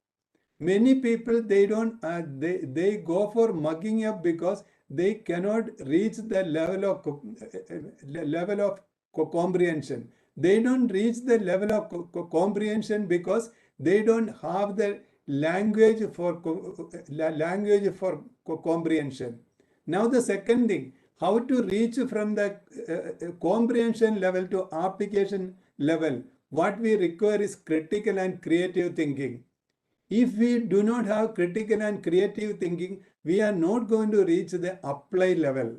Many people, they go for mugging up because they cannot reach the level of comprehension. They don't reach the level of comprehension because they don't have the language for comprehension. Now the second thing, how to reach from the comprehension level to application level. What we require is critical and creative thinking. If we do not have critical and creative thinking, we are not going to reach the apply level.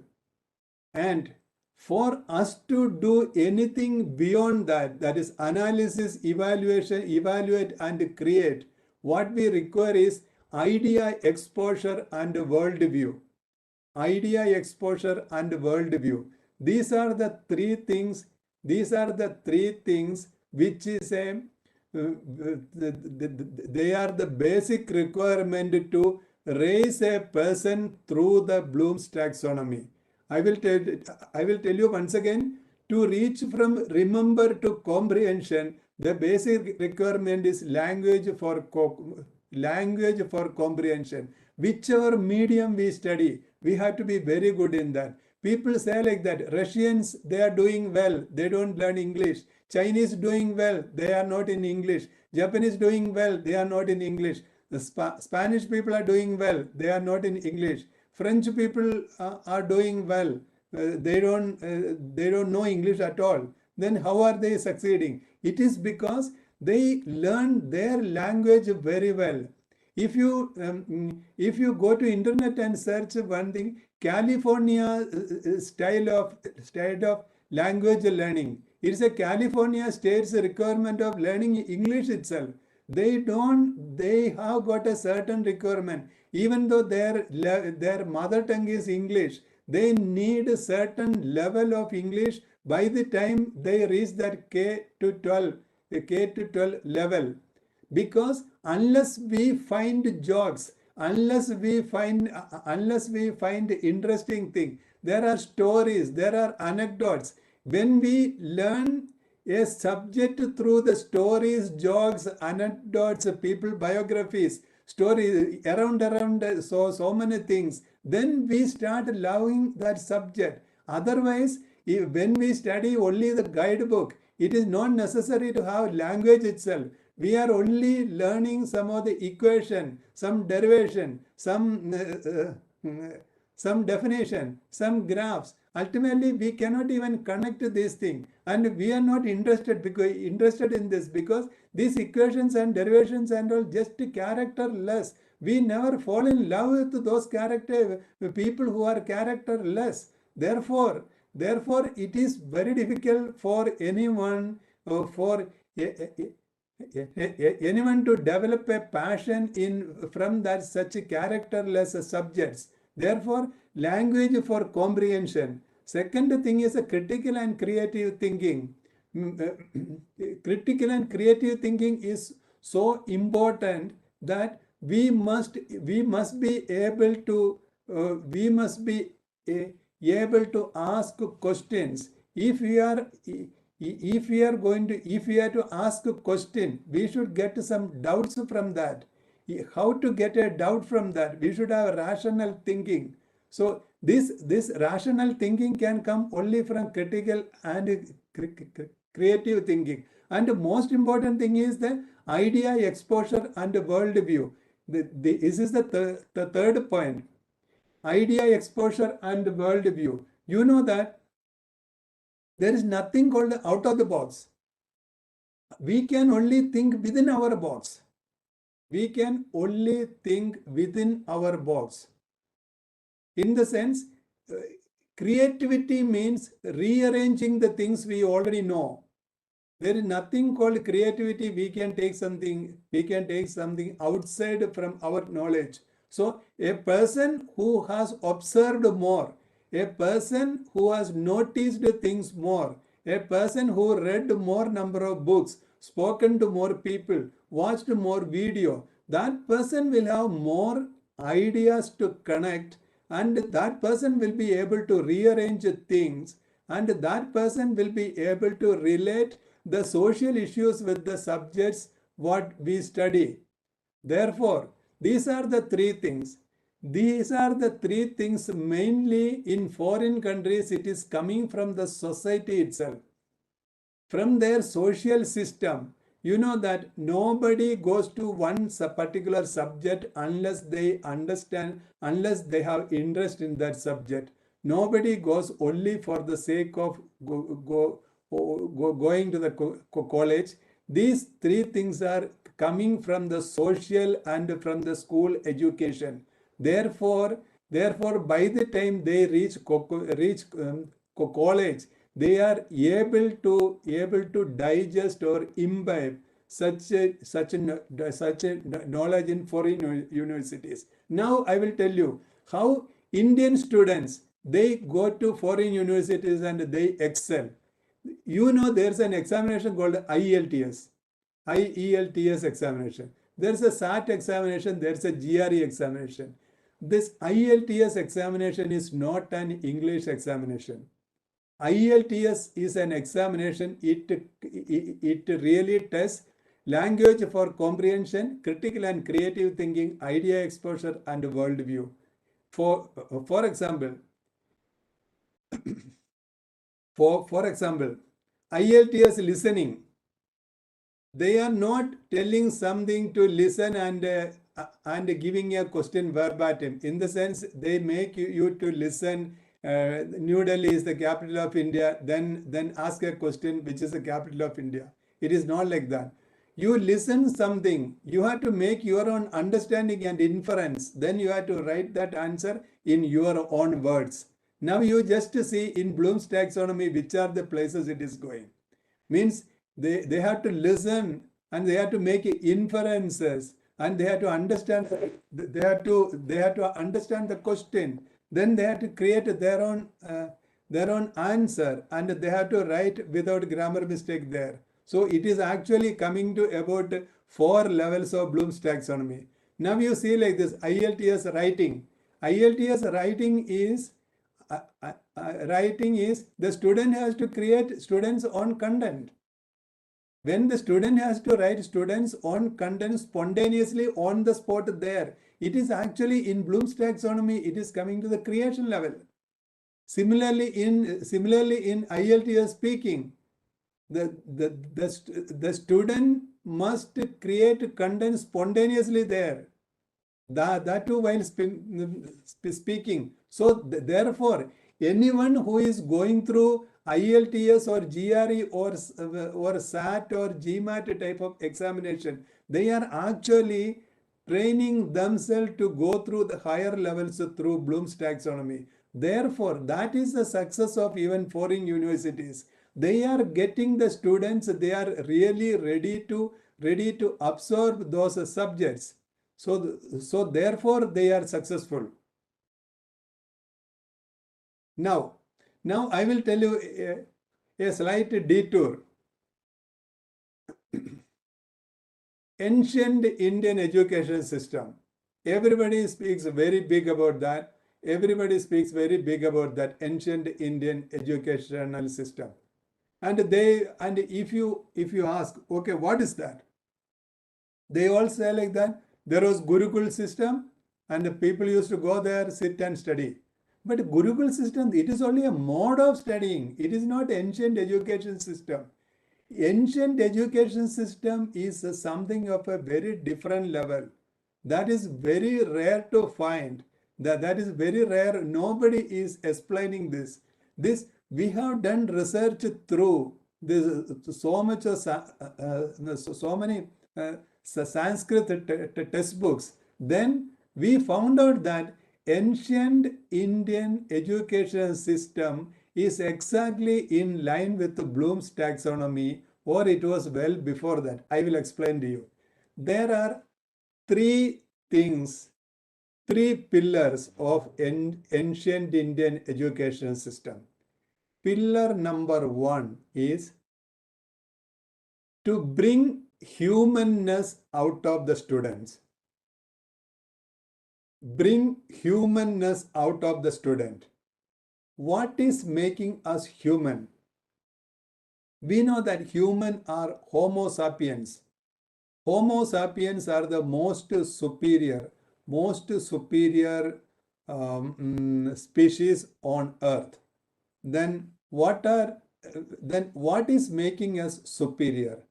And for us to do anything beyond that, that is analysis, evaluation, evaluate and create, what we require is idea, exposure and worldview. Idea, exposure and worldview. These are the three things. These are the three things which is they are the basic requirement to raise a person through the Bloom's taxonomy. I will tell you once again, to reach from remember to comprehension, the basic requirement is language for comprehension. Whichever medium we study, We have to be very good in that. People say like that, Russians, they are doing well, they don't learn English. Chinese doing well, they are not in English. Japanese doing well, they are not in English. The Spanish people are doing well, they are not in English. French people are doing well, they don't know English at all. Then how are they succeeding? It is because they learn their language very well. If you go to internet and search one thing, California style of language learning, it's a California state's requirement of learning English itself. They have got a certain requirement. Even though their mother tongue is English, they need a certain level of English by the time they reach that K to 12 level. Because unless we find jokes, unless we find interesting thing, there are stories, there are anecdotes. When we learn a subject through the stories, jokes, anecdotes, people biographies, stories around so many things, then we start loving that subject. Otherwise, when we study only the guidebook, it is not necessary to have language itself. We are only learning some of the equation, some derivation, some definition, some graphs. Ultimately, we cannot even connect these things, and we are not interested in this because these equations and derivations and all just characterless. We never fall in love with those people who are characterless. Therefore, it is very difficult for anyone to develop a passion from that such characterless subjects. Therefore, language for comprehension. Second thing is a critical and creative thinking. Critical and creative thinking is so important that we must be able to ask questions. If we are to ask a question, we should get some doubts from that. How to get a doubt from that? We should have rational thinking. So this rational thinking can come only from critical and creative thinking. And the most important thing is the idea exposure and worldview. This is the third point. Idea exposure and worldview. You know that there is nothing called out of the box. We can only think within our box. We can only think within our box. In the sense, creativity means rearranging the things we already know. There is nothing called creativity. We can take something outside from our knowledge. So a person who has observed more, a person who has noticed things more, a person who read more number of books, spoken to more people, watched more video, that person will have more ideas to connect, and that person will be able to rearrange things, and that person will be able to relate the social issues with the subjects what we study. Therefore, these are the three things. These are the three things mainly in foreign countries. It is coming from the society itself, from their social system. You know that nobody goes to one particular subject unless they understand, unless they have interest in that subject. Nobody goes only for the sake of going to the college. These three things are coming from the social and from the school education. Therefore, by the time they reach college, they are able to digest or imbibe such a knowledge in foreign universities. Now I will tell you how Indian students, they go to foreign universities and they excel. You know, there's an examination called IELTS examination. There's a SAT examination, there's a GRE examination. This IELTS examination is not an English examination. IELTS is an examination. It really tests language for comprehension, critical and creative thinking, idea exposure, and worldview. for example, for example, IELTS listening. They are not telling something to listen and giving a question verbatim. In the sense, they make you to listen. New Delhi is the capital of India. Then ask a question, which is the capital of India. It is not like that. You listen something. You have to make your own understanding and inference. Then you have to write that answer in your own words. Now you just see in Bloom's taxonomy which are the places it is going. Means they have to listen and they have to make inferences and they have to understand they have to understand the question. Then they have to create their own answer and they have to write without grammar mistake there. So it is actually coming to about 4 levels of Bloom's taxonomy. Now you see like this IELTS writing. IELTS writing is the student has to create students' own content. When the student has to write students' own content spontaneously on the spot there, it is actually in Bloom's taxonomy, it is coming to the creation level. Similarly in IELTS speaking, the student must create content spontaneously there. That too while speaking. So therefore, anyone who is going through IELTS or GRE or SAT or GMAT type of examination, they are actually training themselves to go through the higher levels through Bloom's taxonomy. Therefore, that is the success of even foreign universities. They are getting the students, they are really ready to absorb those subjects. So therefore, they are successful. Now I will tell you a slight detour. Ancient Indian education system. Everybody speaks very big about that. Everybody speaks very big about that ancient Indian educational system. And if you ask, okay, what is that? They all say like that. There was Gurukul system and the people used to go there, sit and study. But Gurukul system, it is only a mode of studying. It is not ancient education system. Ancient education system is something of a very different level. That is very rare to find. That is very rare. Nobody is explaining this. We have done research through this so many Sanskrit textbooks. Then we found out that ancient Indian education system is exactly in line with Bloom's taxonomy, or it was well before that. I will explain to you. There are 3 things, 3 pillars of ancient Indian education system. Pillar number 1 is to bring humanness out of the students. Bring humanness out of the student. What is making us human? We know that humans are Homo sapiens. Homo sapiens are the most superior species on earth. Then what is making us superior?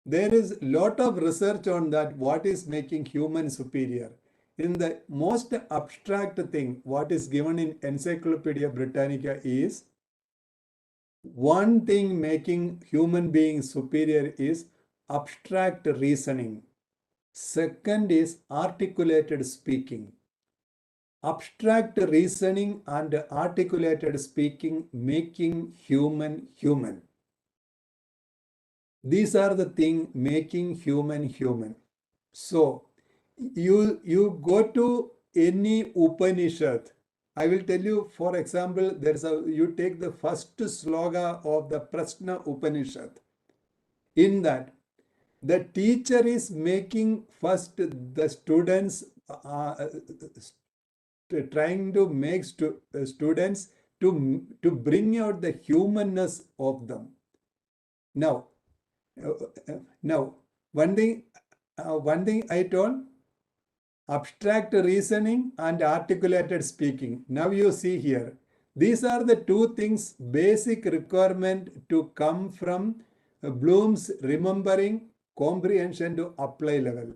There is a lot of research on that, what is making human superior. In the most abstract thing, what is given in Encyclopedia Britannica is, one thing making human beings superior is abstract reasoning. Second is articulated speaking. Abstract reasoning and articulated speaking making human human. These are the things making human human. So you go to any Upanishad. I will tell you, for example, you take the first sloka of the Prashna Upanishad. In that, the teacher is making first the students, trying to make students to bring out the humanness of them. Now, one thing I told, abstract reasoning and articulated speaking. Now you see here, these are the two things, basic requirement to come from Bloom's remembering, comprehension to apply level.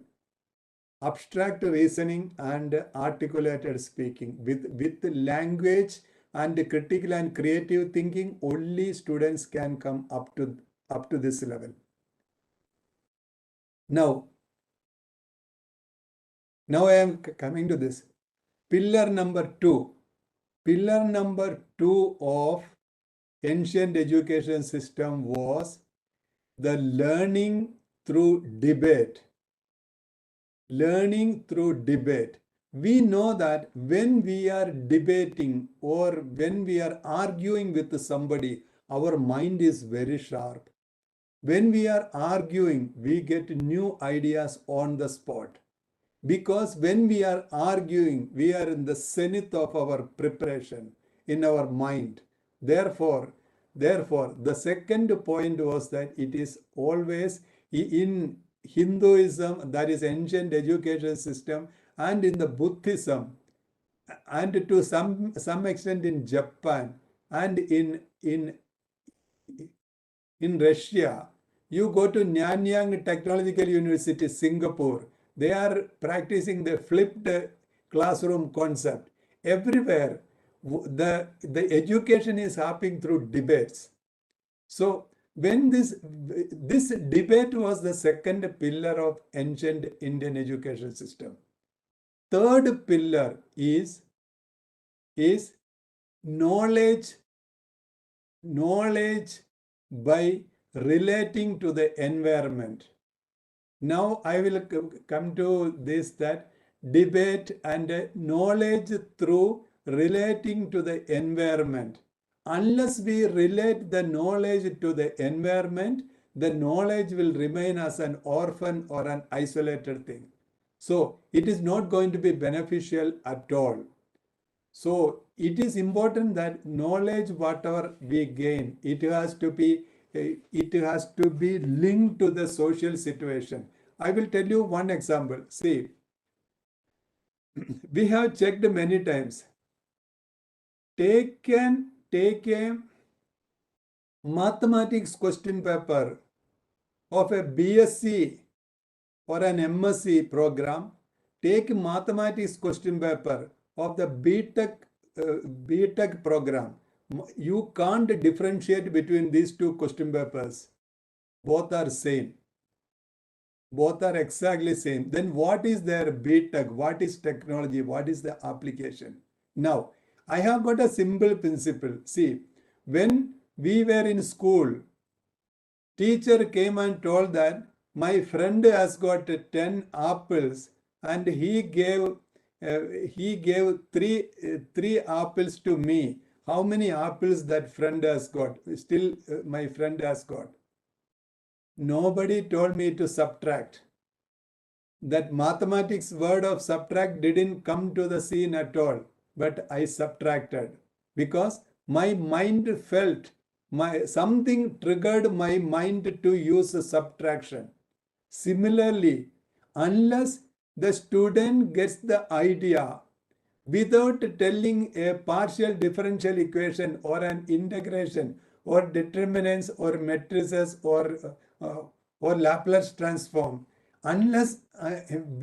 Abstract reasoning and articulated speaking with language and critical and creative thinking, only students can come up to this level. Now I am coming to this. Pillar number two. Pillar number two of ancient education system was the learning through debate. Learning through debate. We know that when we are debating or when we are arguing with somebody, our mind is very sharp. When we are arguing, we get new ideas on the spot. Because when we are arguing, we are in the zenith of our preparation in our mind. Therefore, the second point was that it is always in Hinduism, that is ancient education system, and in the Buddhism, and to some extent in Japan, and in Russia. You go to Nanyang Technological University, Singapore. They are practicing the flipped classroom concept. Everywhere, the education is happening through debates. So when this debate was the second pillar of ancient Indian education system. Third pillar is knowledge by relating to the environment. Now I will come to this, that debate and knowledge through relating to the environment. Unless we relate the knowledge to the environment, the knowledge will remain as an orphan or an isolated thing. So it is not going to be beneficial at all. So it is important that knowledge, whatever we gain, it has to be linked to the social situation. I will tell you one example. See, we have checked many times. Take a mathematics question paper of a BSc or an MSc program. Take mathematics question paper of the BTech program. You can't differentiate between these two question papers. Both are same. Both are exactly same. Then what is their BTech? What is technology? What is the application? Now, I have got a simple principle. See, when we were in school, teacher came and told that my friend has got 10 apples and he gave three apples to me. How many apples that friend has got? Still, my friend has got. Nobody told me to subtract. That mathematics word of subtract didn't come to the scene at all. But I subtracted because my mind felt, something triggered my mind to use a subtraction. Similarly, unless the student gets the idea without telling a partial differential equation or an integration or determinants or matrices or Laplace transform, unless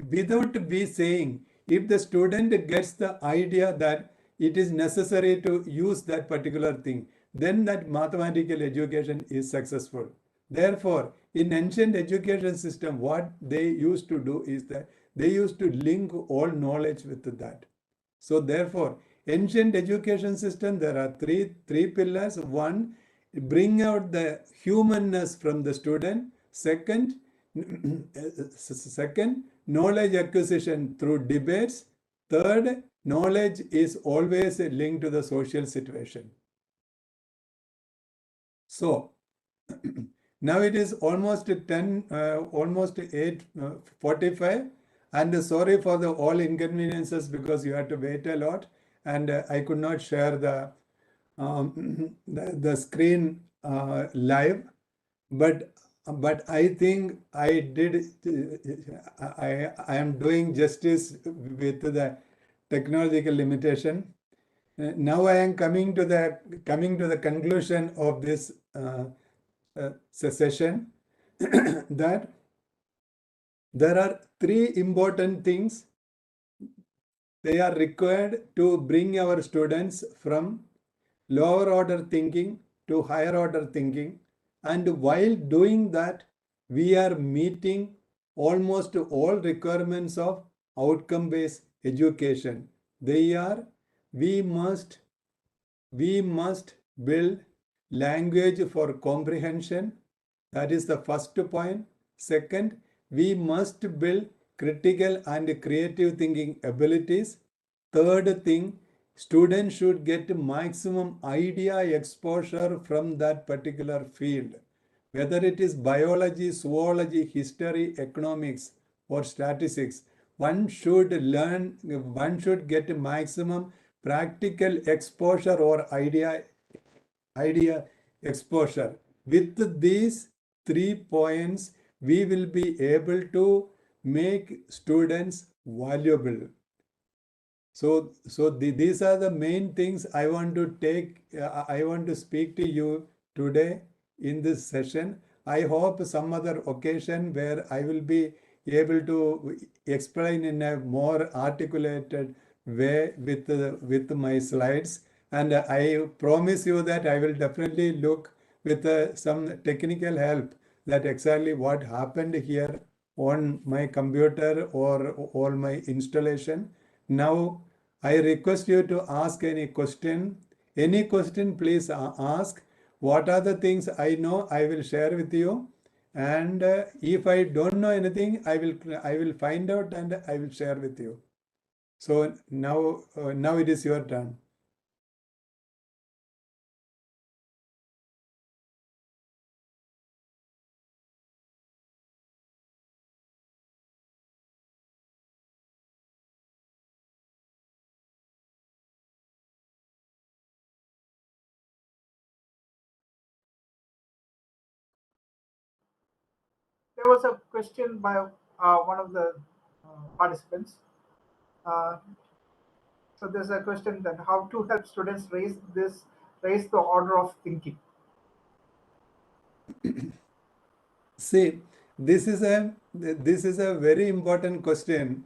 without we saying, if the student gets the idea that it is necessary to use that particular thing, then that mathematical education is successful. Therefore, in ancient education system, what they used to do is that they used to link all knowledge with that. So therefore, ancient education system, there are three pillars. One, bring out the humanness from the student. Second, knowledge acquisition through debates. Third, knowledge is always linked to the social situation. So now it is almost 8:45, and sorry for the all inconveniences because you had to wait a lot, and I could not share the screen live. But but I think I did, I am doing justice with the technological limitation. Now I am coming to the conclusion of this session that there are three important things. They are required to bring our students from lower order thinking to higher order thinking. And while doing that, we are meeting almost all requirements of outcome-based education. They are, we must build language for comprehension. That is the first point. Second, we must build critical and creative thinking abilities. Third thing, students should get maximum idea exposure from that particular field. Whether it is biology, zoology, history, economics, or statistics, one should get maximum practical exposure or idea exposure. With these 3 points, we will be able to make students valuable. So these are the main things I want to speak to you today in this session. I hope some other occasion where I will be able to explain in a more articulated way with my slides. And I promise you that I will definitely look with some technical help that exactly what happened here on my computer or my installation. Now, I request you to ask any question. Any question, please ask. What are the things I know, I will share with you. And if I don't know anything, I will find out and I will share with you. So now it is your turn. There was a question by one of the participants. Uh, so there's a question that how to help students raise the order of thinking. See, this is a very important question.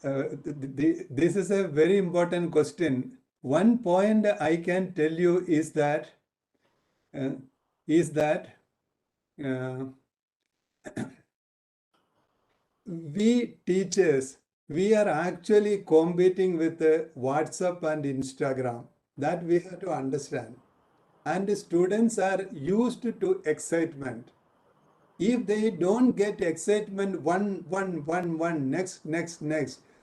This is a very important question. One point I can tell you is that uh, we teachers, we are actually competing with WhatsApp and Instagram. That we have to understand. And students are used to excitement. If they don't get excitement, one, next,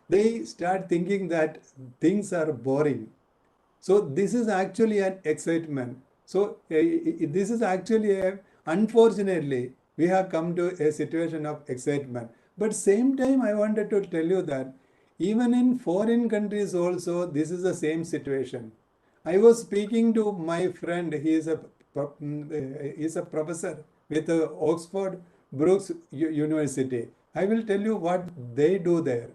they start thinking that things are boring. So this is actually an excitement. So this is actually unfortunately, we have come to a situation of excitement. But same time, I wanted to tell you that even in foreign countries also, this is the same situation. I was speaking to my friend. He is a professor with Oxford Brookes University. I will tell you what they do there.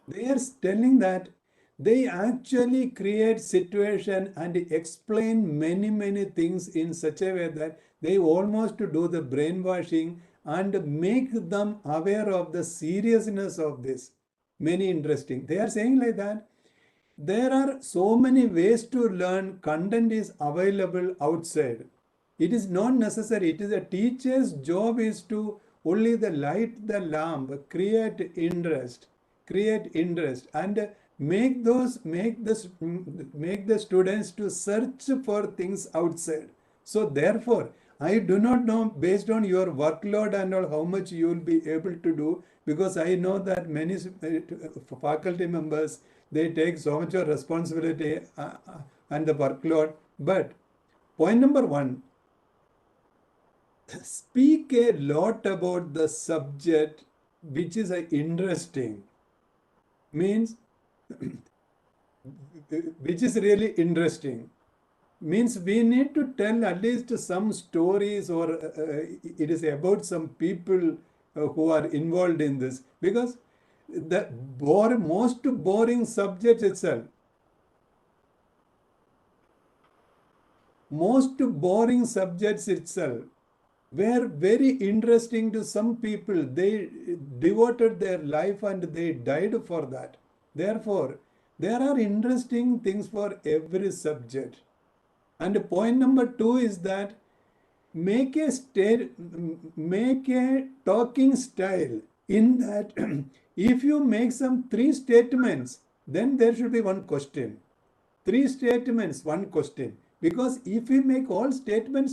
They are telling that they actually create situation and explain many things in such a way that they almost do the brainwashing and make them aware of the seriousness of this. Many interesting. They are saying like that. There are so many ways to learn. Content is available outside. It is not necessary. It is a teacher's job is to only the light the lamp, create interest, and make the students to search for things outside. So therefore, I do not know based on your workload and all how much you will be able to do, because I know that many faculty members, they take so much of responsibility and the workload. But point number one, speak a lot about the subject which is interesting, means which is really interesting. means we need to tell at least some stories, or it is about some people who are involved in this, because the most boring subject itself, were very interesting to some people. They devoted their life and they died for that. Therefore, there are interesting things for every subject. And point number 2 is that make a talking style in that if you make some 3 statements, then there should be 1 question. 3 statements, 1 question. Because if we make all statement,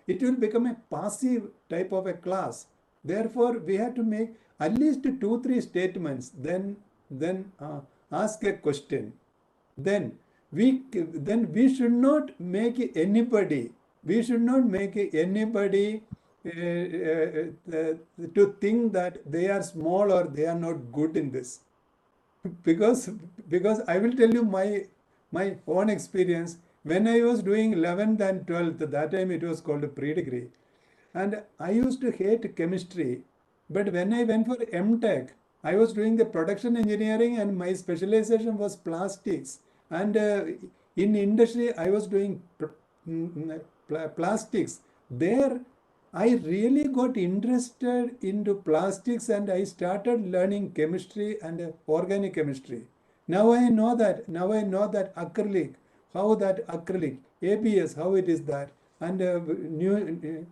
it will become a passive type of a class. Therefore, we have to make at least 2-3 statements, then ask a question. Then we should not make anybody to think that they are small or they are not good in this. Because I will tell you my own experience. When I was doing 11th and 12th, that time it was called a pre-degree, and I used to hate chemistry. But when I went for MTech, I was doing the production engineering and my specialization was plastics. And in industry, I was doing plastics. There, I really got interested into plastics and I started learning chemistry and organic chemistry. Now I know that acrylic, how that acrylic, ABS, how it is that, and new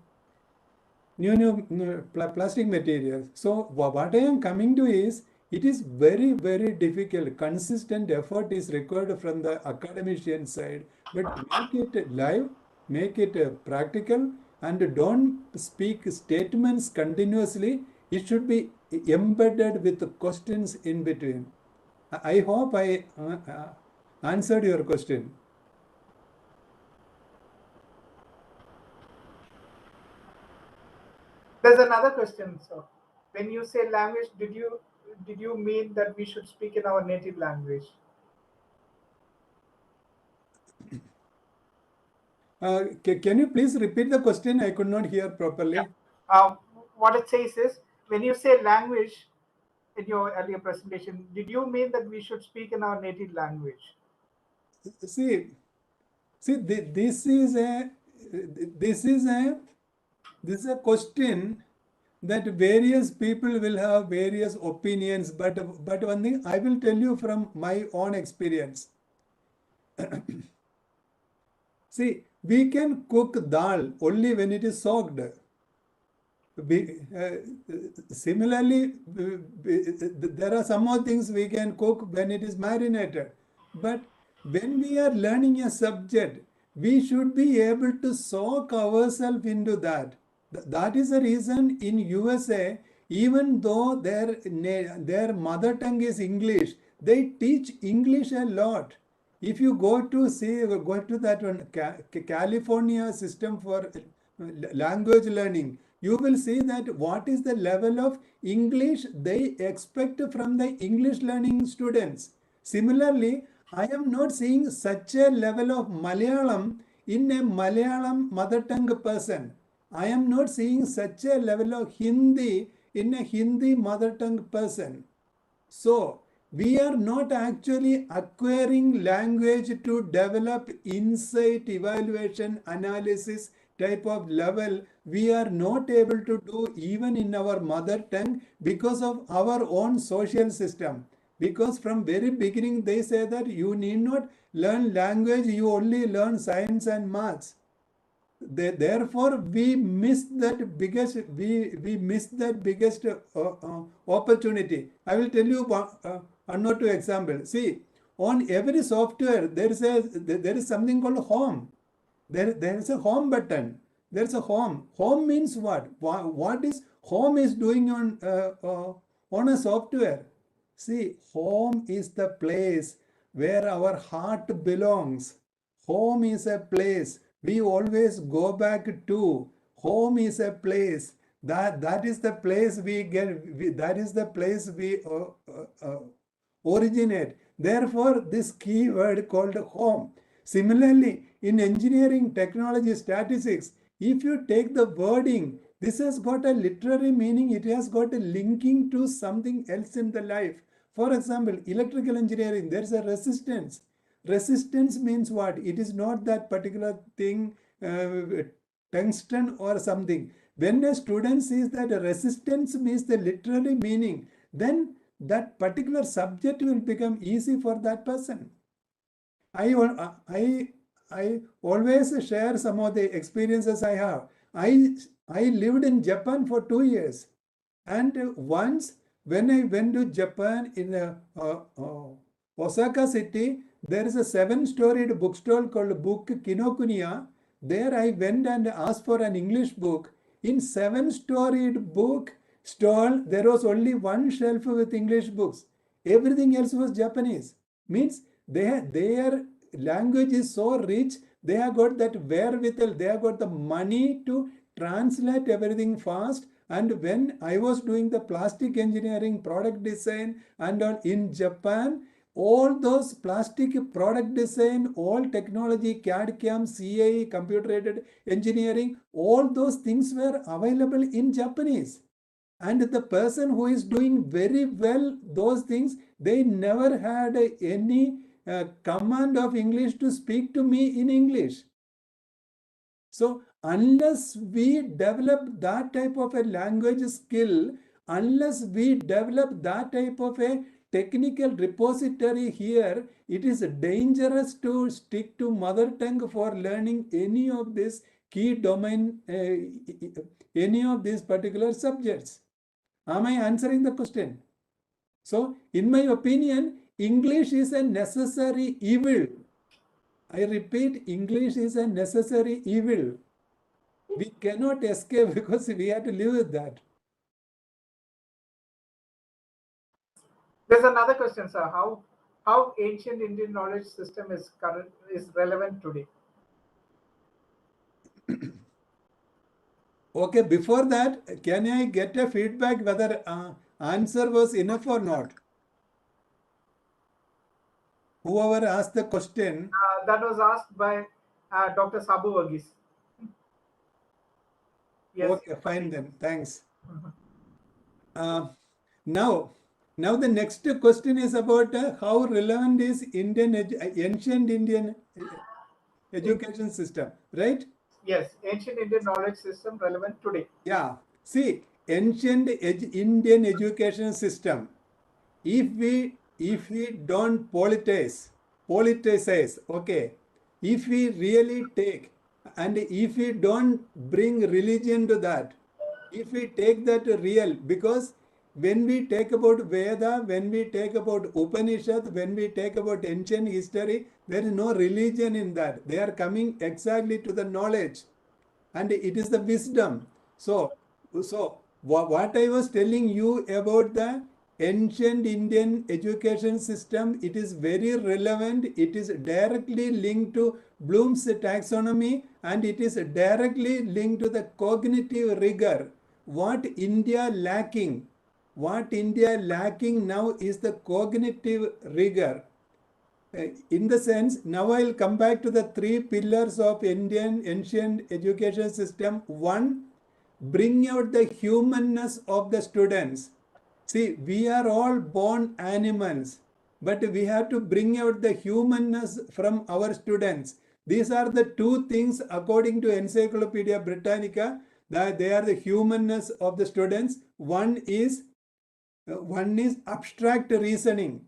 plastic materials. So what I am coming to is, it is very, very difficult. Consistent effort is required from the academician side, but make it live, make it practical, and don't speak statements continuously. It should be embedded with questions in between. I hope I answered your question. There's another question, sir. When you say language, did you mean that we should speak in our native language? Can you please repeat the question? I could not hear properly. Yeah. What it says is, when you say language in your earlier presentation, did you mean that we should speak in our native language? See, this is a question that various people will have various opinions, but one thing I will tell you from my own experience. See, we can cook dal only when it is soaked. Similarly, there are some more things we can cook when it is marinated. But when we are learning a subject, we should be able to soak ourselves into that. That is the reason in USA, even though their mother tongue is English, they teach English a lot. If you go to that one, California system for language learning, you will see that what is the level of English they expect from the English learning students. Similarly, I am not seeing such a level of Malayalam in a Malayalam mother tongue person. I am not seeing such a level of Hindi in a Hindi mother tongue person. So, we are not actually acquiring language to develop insight, evaluation, analysis type of level. We are not able to do even in our mother tongue because of our own social system. Because from very beginning they say that you need not learn language, you only learn science and maths. Therefore, we miss that biggest opportunity. I will tell you one or two examples. See, on every software there is something called home. There is a home button. There is a home. Home means what? What is home is doing on a software? See, home is the place where our heart belongs. Home is a place we always go back to. Home is a place that is the place we get. That is the place we originate. Therefore, this key word called home. Similarly, in engineering, technology, statistics, if you take the wording, this has got a literary meaning, it has got a linking to something else in the life. For example, electrical engineering, there's a resistance. Resistance means what? It is not that particular thing, tungsten or something. When a student sees that resistance means the literary meaning, then that particular subject will become easy for that person. I always share some of the experiences I have. I lived in Japan for 2 years, and once when I went to Japan in Osaka city, there is a 7-storied bookstore called Book Kinokuniya. There I went and asked for an English book. In 7-storied book stall, there was only one shelf with English books. Everything else was Japanese. Means their language is so rich, they have got that wherewithal, they have got the money to translate everything fast. And when I was doing the plastic engineering, product design and all in Japan, all those plastic product design, all technology, CAD, CAM, CAE, computer aided engineering, all those things were available in Japanese. And the person who is doing very well those things, they never had any command of English to speak to me in English. So unless we develop that type of a language skill, unless we develop that type of a technical repository here, it is dangerous to stick to mother tongue for learning any of this key domain, any of these particular subjects. Am I answering the question? So, in my opinion, English is a necessary evil. I repeat, English is a necessary evil. We cannot escape because we have to live with that. There's another question, sir. How ancient Indian knowledge system is relevant today? Okay, before that, can I get a feedback whether answer was enough or not? Whoever asked the question. That was asked by Dr. Sabu Verghese. Yes. Okay, fine then. Thanks. Now the next question is about how relevant is ancient Indian education system, right? Yes, ancient Indian knowledge system relevant today. Yeah. See, ancient Indian education system, if we don't politicize, okay, if we really take and if we don't bring religion to that, if we take that real, because when we take about Veda, when we take about Upanishad, when we take about ancient history, there is no religion in that. They are coming exactly to the knowledge, and it is the wisdom. So what I was telling you about the ancient Indian education system, it is very relevant. It is directly linked to Bloom's taxonomy, and it is directly linked to the cognitive rigor. What India lacking now is the cognitive rigor. In the sense, now I'll come back to the 3 pillars of Indian ancient education system. 1, bring out the humanness of the students. See, we are all born animals, but we have to bring out the humanness from our students. These are the 2 things according to Encyclopedia Britannica, that they are the humanness of the students. One is abstract reasoning.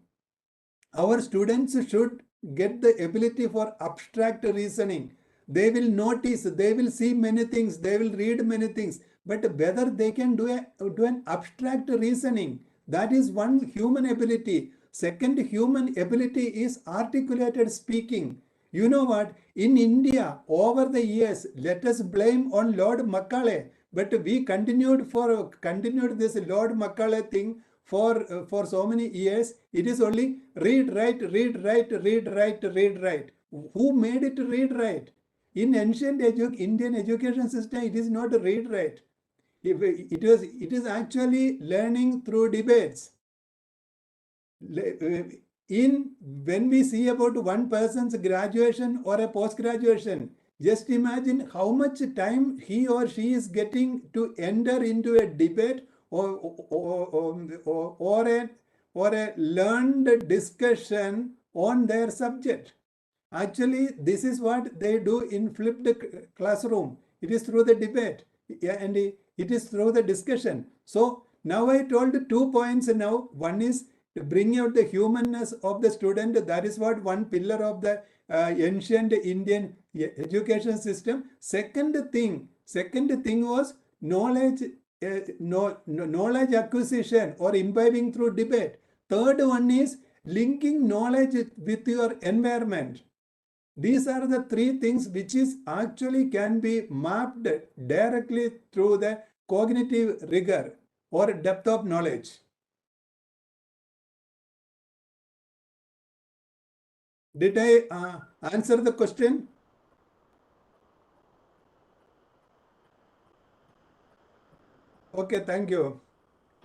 Our students should get the ability for abstract reasoning. They will notice, they will see many things, they will read many things, but whether they can do an abstract reasoning, that is one human ability. Second human ability is articulated speaking. You know what? In India, over the years, let us blame on Lord Macaulay, but we continued this Lord Macaulay thing for so many years. It is only read, write, read, write, read, write, read, write. Who made it read, write? In ancient Indian education system, it is not read, write. It is actually learning through debates. when we see about one person's graduation or a post-graduation, just imagine how much time he or she is getting to enter into a debate or a learned discussion on their subject. Actually, this is what they do in flipped classroom. It is through the debate, and it is through the discussion. So now I told 2 points now. One is to bring out the humanness of the student. That is what one pillar of the ancient Indian education system. Second thing was knowledge, knowledge acquisition or imbibing through debate. Third one is linking knowledge with your environment. These are the three things which is actually can be mapped directly through the cognitive rigor or depth of knowledge. Did I answer the question? Okay, thank you.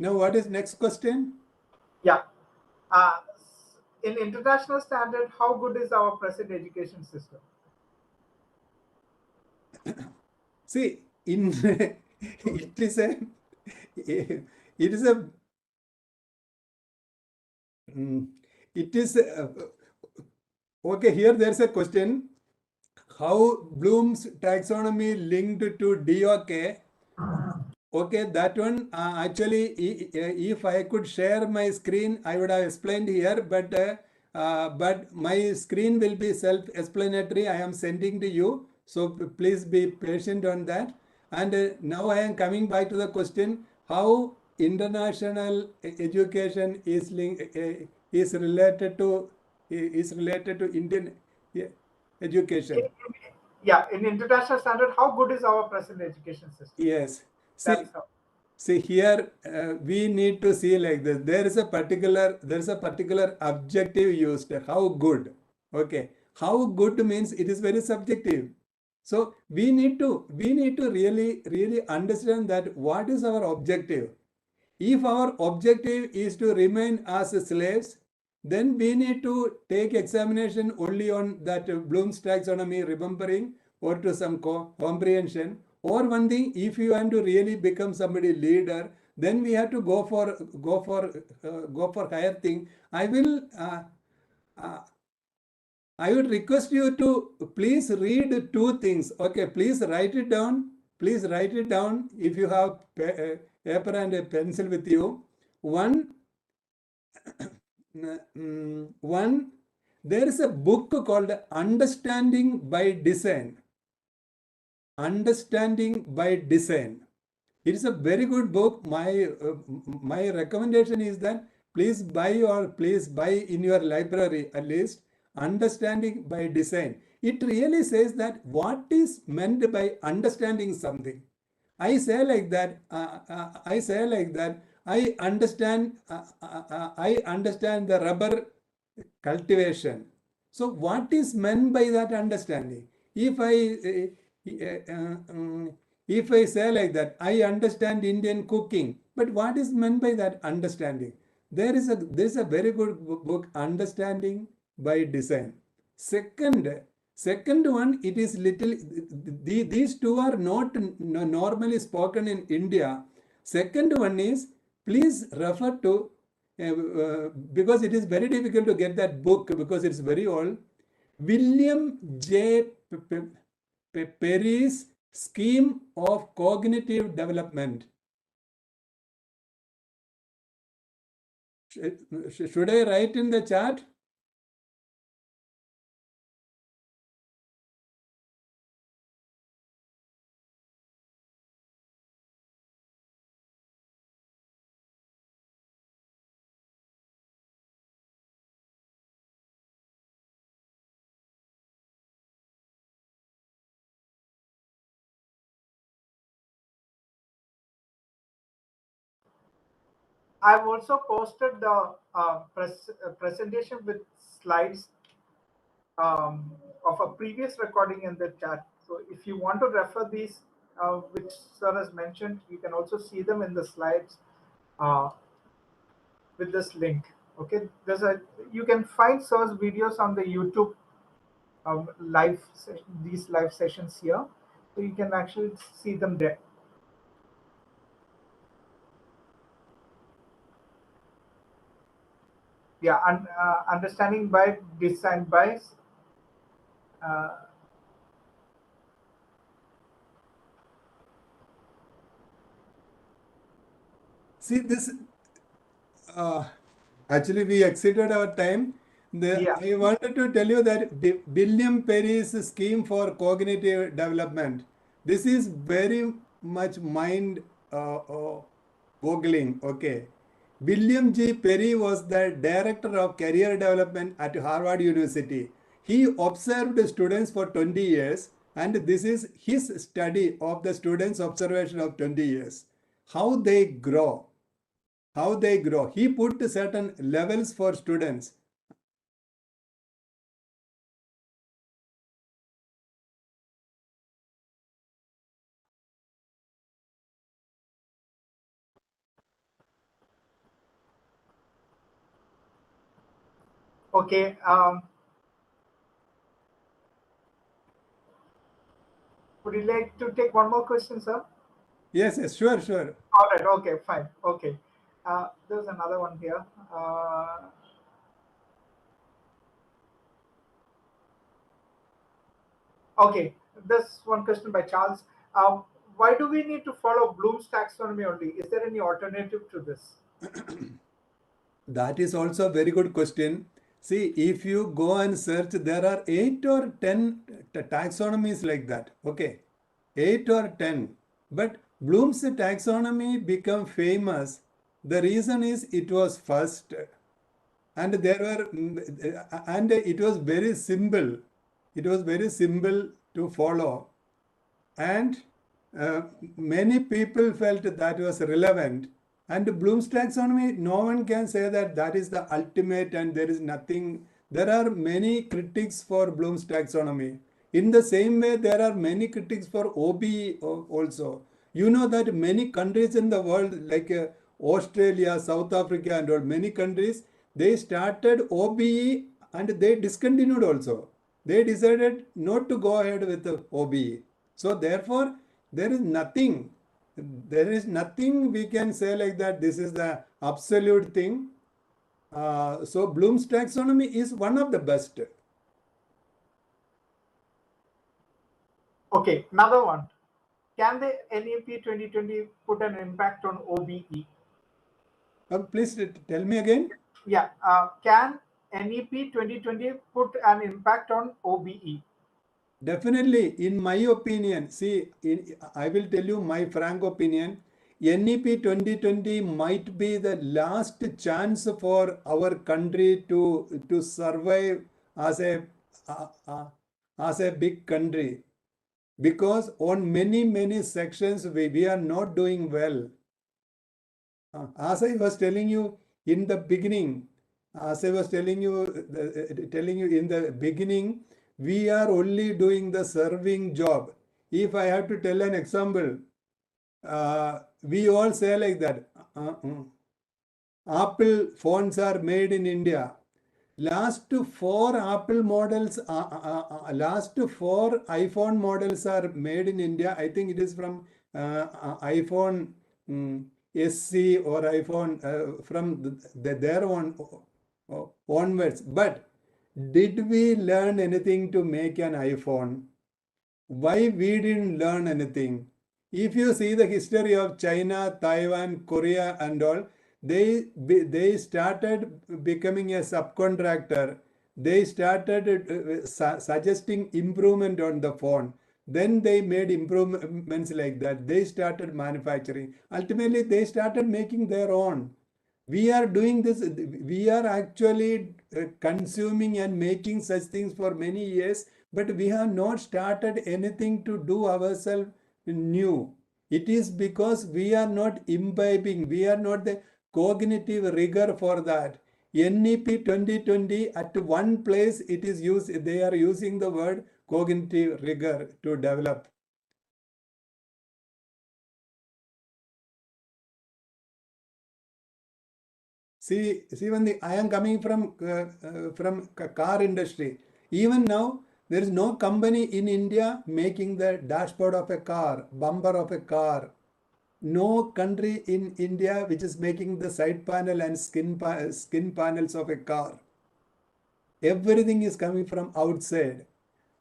Now, what is next question? Yeah. In international standard, how good is our present education system? See, in it is a okay. Here there's a question: how Bloom's taxonomy linked to DOK? Okay, that one actually, if I could share my screen, I would have explained here, but my screen will be self-explanatory. I am sending to you, so please be patient on that. And now I am coming back to the question: how international education is related to Indian education. In international standard, how good is our present education system? Yes. See here, we need to see like this. There is a particular objective used. How good? Okay. How good means it is very subjective. So we need to really understand that what is our objective. If our objective is to remain as slaves, then we need to take examination only on that Bloom's taxonomy remembering or to some comprehension. Or one thing, if you want to really become somebody leader, then we have to go for higher thing. I would request you to please read two things. Okay, please write it down. Please write it down if you have paper and a pencil with you. One, there is a book called Understanding by Design. Understanding by Design. It is a very good book. My recommendation is that please buy in your library at least. Understanding by Design. It really says that what is meant by understanding something. I say like that. I understand the rubber cultivation. So what is meant by that understanding? If I say like that, I understand Indian cooking, but what is meant by that understanding? There is a very good book, Understanding by Design. Second one, it is little, these two are not normally spoken in India. Second one is, please refer to, because it is very difficult to get that book because it's very old, William J. Perry's Scheme of Cognitive Development. Should I write in the chat? I've also posted the presentation with slides of a previous recording in the chat. So if you want to refer these, which sir has mentioned, you can also see them in the slides with this link. Okay, you can find Sir's videos on the YouTube these live sessions here, so you can actually see them there. Yeah, and understanding by design by See this. Actually, we exceeded our time. yeah. I wanted to tell you that William Perry's scheme for cognitive development. This is very much mind boggling. Okay. William G. Perry was the director of career development at Harvard University. He observed students for 20 years, and this is his study of the students' observation of 20 years. How they grow. How they grow. He put certain levels for students. Okay. Would you like to take one more question, sir? Yes, yes, sure, sure. All right. Okay. Fine. Okay. There's another one here. Okay. This one question by Charles. Why do we need to follow Bloom's taxonomy only? Is there any alternative to this? That is also a very good question. See, if you go and search, there are 8 or 10 taxonomies like that. Okay, 8 or 10. But Bloom's taxonomy became famous. The reason is it was first, and there were, and it was very simple. It was very simple to follow, and uh, many people felt that was relevant. And Bloom's taxonomy, no one can say that that is the ultimate and there is nothing. There are many critics for Bloom's taxonomy. In the same way, there are many critics for OBE also. You know that many countries in the world, like Australia, South Africa, and all, many countries, they started OBE and they discontinued also. They decided not to go ahead with the OBE. So therefore, there is nothing. There is nothing we can say like that. This is the absolute thing. So Bloom's taxonomy is one of the best. Okay. Another one. Can the NEP 2020 put an impact on OBE? Please tell me again. Yeah. Can NEP 2020 put an impact on OBE? Definitely, in my opinion, see, I will tell you my frank opinion. NEP 2020 might be the last chance for our country to survive as a big country, because on many sections we are not doing well. As I was telling you in the beginning, as I was telling you in the beginning, we are only doing the serving job. If I have to tell an example, we all say like that. Apple phones are made in India. Last 4 Apple models, last 4 iPhone models are made in India. I think it is from iPhone SC or iPhone from their one onwards. But did we learn anything to make an iPhone? Why we didn't learn anything? If you see the history of China, Taiwan, Korea and all, they started becoming a subcontractor. They started suggesting improvement on the phone. Then they made improvements like that. They started manufacturing. Ultimately, they started making their own. We are doing this. We are actually consuming and making such things for many years, but we have not started anything to do ourselves new. It is because we are not imbibing. We are not the cognitive rigor for that. NEP 2020, at one place it is used, they are using the word cognitive rigor to develop. see one thing, I am coming from car industry. Even now, there is no company in India making the dashboard of a car, bumper of a car. No country in India which is making the side panel and skin panels of a car. Everything is coming from outside.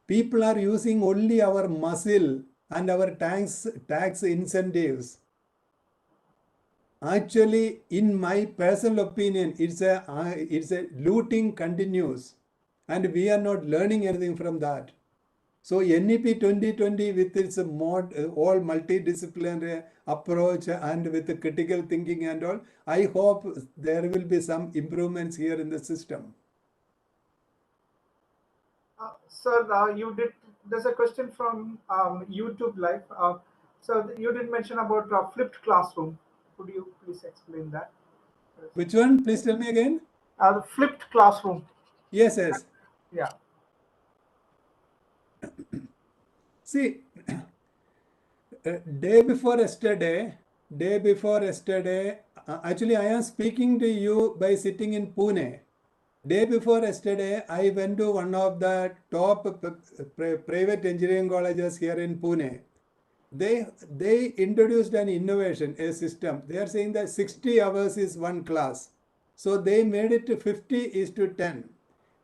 People are using only our muscle and our tax incentives. Actually, in my personal opinion, it's a looting continues, and we are not learning anything from that. So NEP 2020 with its all multidisciplinary approach and with the critical thinking and all, I hope there will be some improvements here in the system. Sir, there's a question from YouTube Live. So you did mention about flipped classroom. Could you please explain that? Which one? Please tell me again. The flipped classroom. Yes, yes. Yeah. See, day before yesterday, actually I am speaking to you by sitting in Pune. Day before yesterday, I went to one of the top private engineering colleges here in Pune. They introduced an innovation, a system. They are saying that 60 hours is one class. So they made it to 50:10.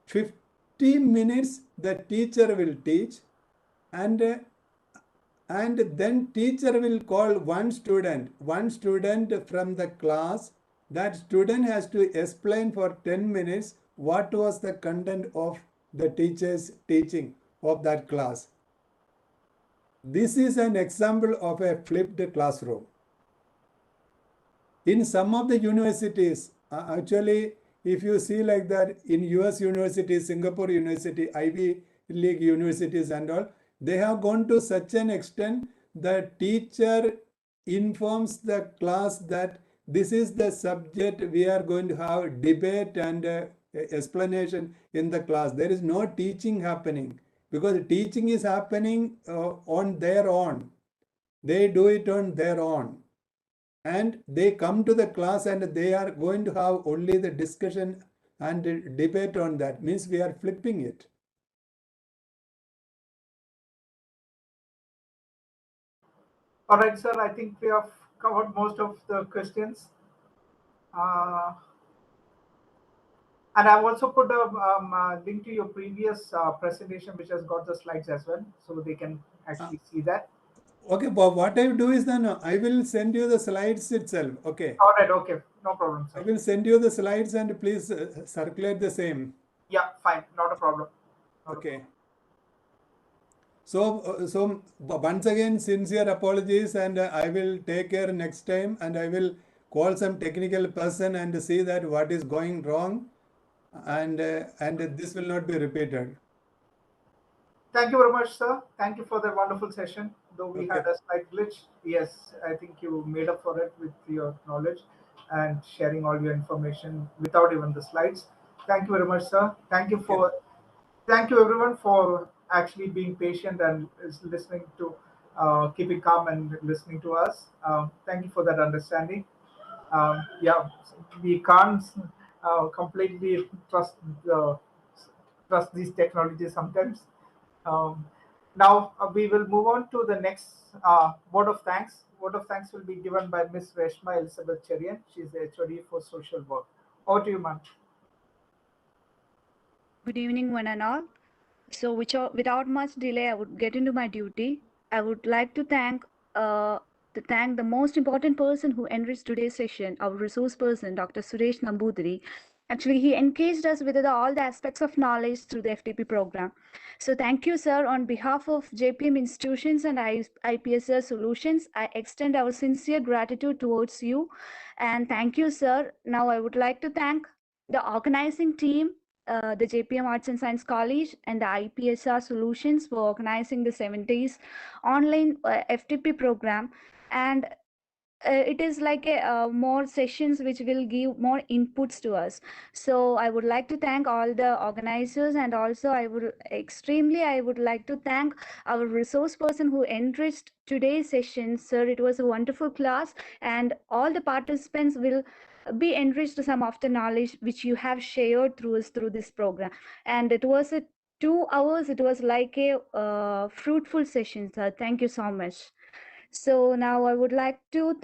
50 minutes the teacher will teach, and then teacher will call one student from the class. That student has to explain for 10 minutes what was the content of the teacher's teaching of that class. This is an example of a flipped classroom. In some of the universities, actually, if you see like that, in US universities, Singapore University, Ivy League universities and all, they have gone to such an extent that teacher informs the class that this is the subject we are going to have debate and explanation in the class. There is no teaching happening, because teaching is happening on their own. They do it on their own. And they come to the class and they are going to have only the discussion and debate on that. Means we are flipping it. All right, sir. I think we have covered most of the questions. And I've also put a link to your previous presentation, which has got the slides as well, so they can actually see that. Okay, but what I will do is then I will send you the slides itself. Okay. All right. Okay. No problem, sir. I will send you the slides and please circulate the same. Yeah, fine. Not a problem. Okay. So once again, sincere apologies, and I will take care next time, and I will call some technical person and see that what is going wrong, and this will not be repeated. Thank you very much, sir. Thank you for the wonderful session. Though we had a slight glitch, yes, I think you made up for it with your knowledge and sharing all your information without even the slides. Thank you very much, sir. Thank you everyone for actually being patient and listening to keeping calm and listening to us. Thank you for that understanding. Yeah, we can't completely trust these technologies sometimes. Now we will move on to the next word of thanks. Word of thanks will be given by Miss Reshma Elizabeth Cherian. She's the HOD for social work. Over to you, ma'am. Good evening, one and all. So, without much delay, I would get into my duty. I would like to thank the most important person who enriched today's session, our resource person, Dr. Suresh Namboothiri. Actually, he engaged us with all the aspects of knowledge through the FTP program. So thank you, sir. On behalf of JPM institutions and IPSR Solutions, I extend our sincere gratitude towards you. And thank you, sir. Now I would like to thank the organizing team, the JPM Arts and Science College and the IPSR Solutions for organizing the 70s online FTP program. And it is like more sessions which will give more inputs to us. So I would like to thank all the organizers, and also I would like to thank our resource person who enriched today's session. Sir, it was a wonderful class, and all the participants will be enriched some of the knowledge which you have shared through us through this program. And it was a 2 hours. It was like a fruitful session, sir. Thank you so much. So now I would like to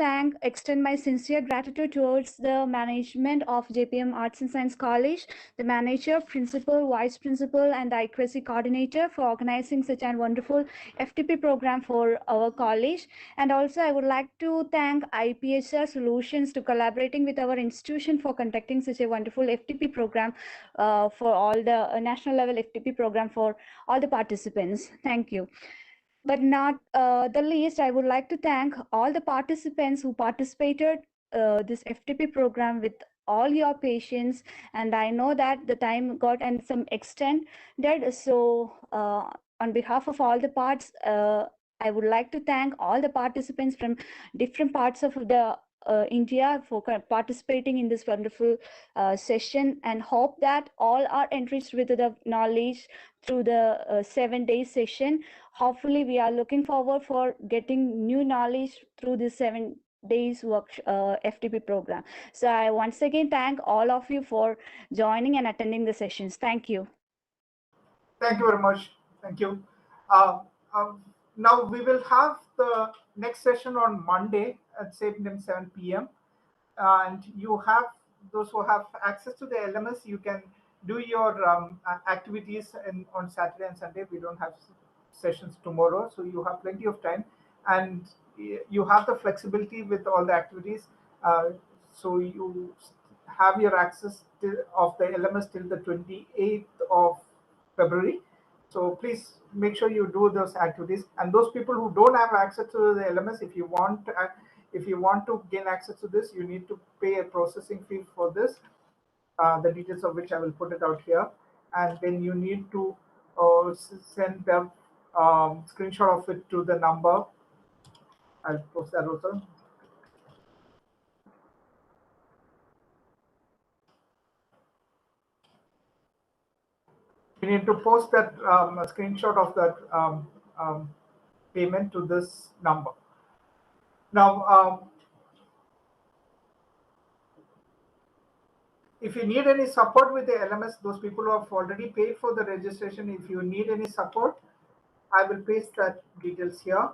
extend my sincere gratitude towards the management of JPM Arts and Science College, the manager, principal, vice principal, and the ICRC coordinator for organizing such a wonderful FTP program for our college. And also I would like to thank IPHR Solutions to collaborating with our institution for conducting such a wonderful FTP program for all the national level FTP program for all the participants. Thank you. But not the least, I would like to thank all the participants who participated this FTP program with all your patience. And I know that the time got and some extended. So on behalf of all the parts, I would like to thank all the participants from different parts of the India for participating in this wonderful session, and hope that all are enriched with the knowledge through the 7-day session. Hopefully, we are looking forward for getting new knowledge through this 7 days work FTP program. So I once again thank all of you for joining and attending the sessions. Thank you. Thank you very much. Thank you. Now we will have the next session on Monday at 7 p.m. And you have, those who have access to the LMS, you can do your activities on Saturday and Sunday. We don't have sessions tomorrow, so you have plenty of time, and you have the flexibility with all the activities. So you have your access of the LMS till the 28th of February. So please make sure you do those activities. And those people who don't have access to the LMS, if you want to gain access to this, you need to pay a processing fee for this, the details of which I will put it out here. And then you need to send the screenshot of it to the number. I'll post that also. You need to post that a screenshot of that payment to this number. Now, if you need any support with the LMS, those people who have already paid for the registration, if you need any support, I will paste that details here.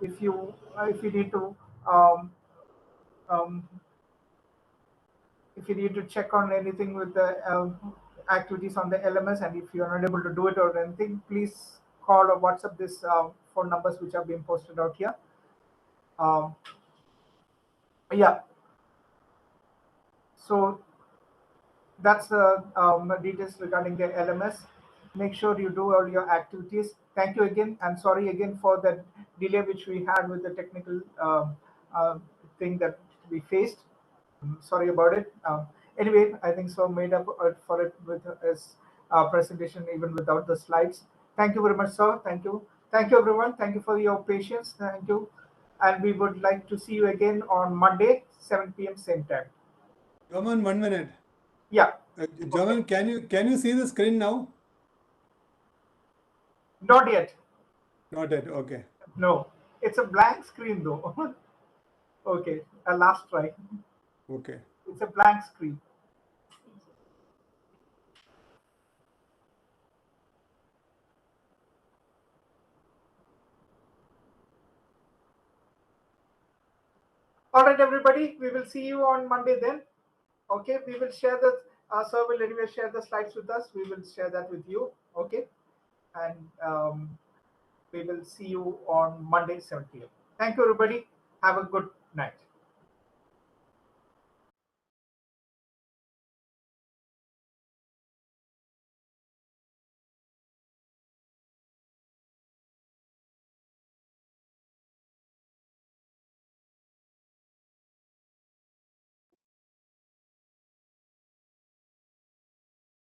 If you need to if you need to check on anything with the activities on the LMS, and if you are not able to do it or anything, please call or WhatsApp this phone numbers which are being posted out here. Yeah. So that's the details regarding the LMS. Make sure you do all your activities. Thank you again, and sorry again for the delay which we had with the technical thing that we faced. Sorry about it. Anyway, I think so made up for it with his presentation, even without the slides. Thank you very much, sir. Thank you. Thank you, everyone. Thank you for your patience. Thank you. And we would like to see you again on Monday, 7 p.m. same time. Joman, 1 minute. Yeah. Joman, okay. Can you see the screen now? Not yet. Not yet. Okay. No, it's a blank screen though. Okay, a last try. Okay. It's a blank screen. All right, everybody, we will see you on Monday then. Okay, we will share the sir will anyway share the slides with us. We will share that with you. Okay, and we will see you on Monday, 7 p.m. Thank you, everybody. Have a good night.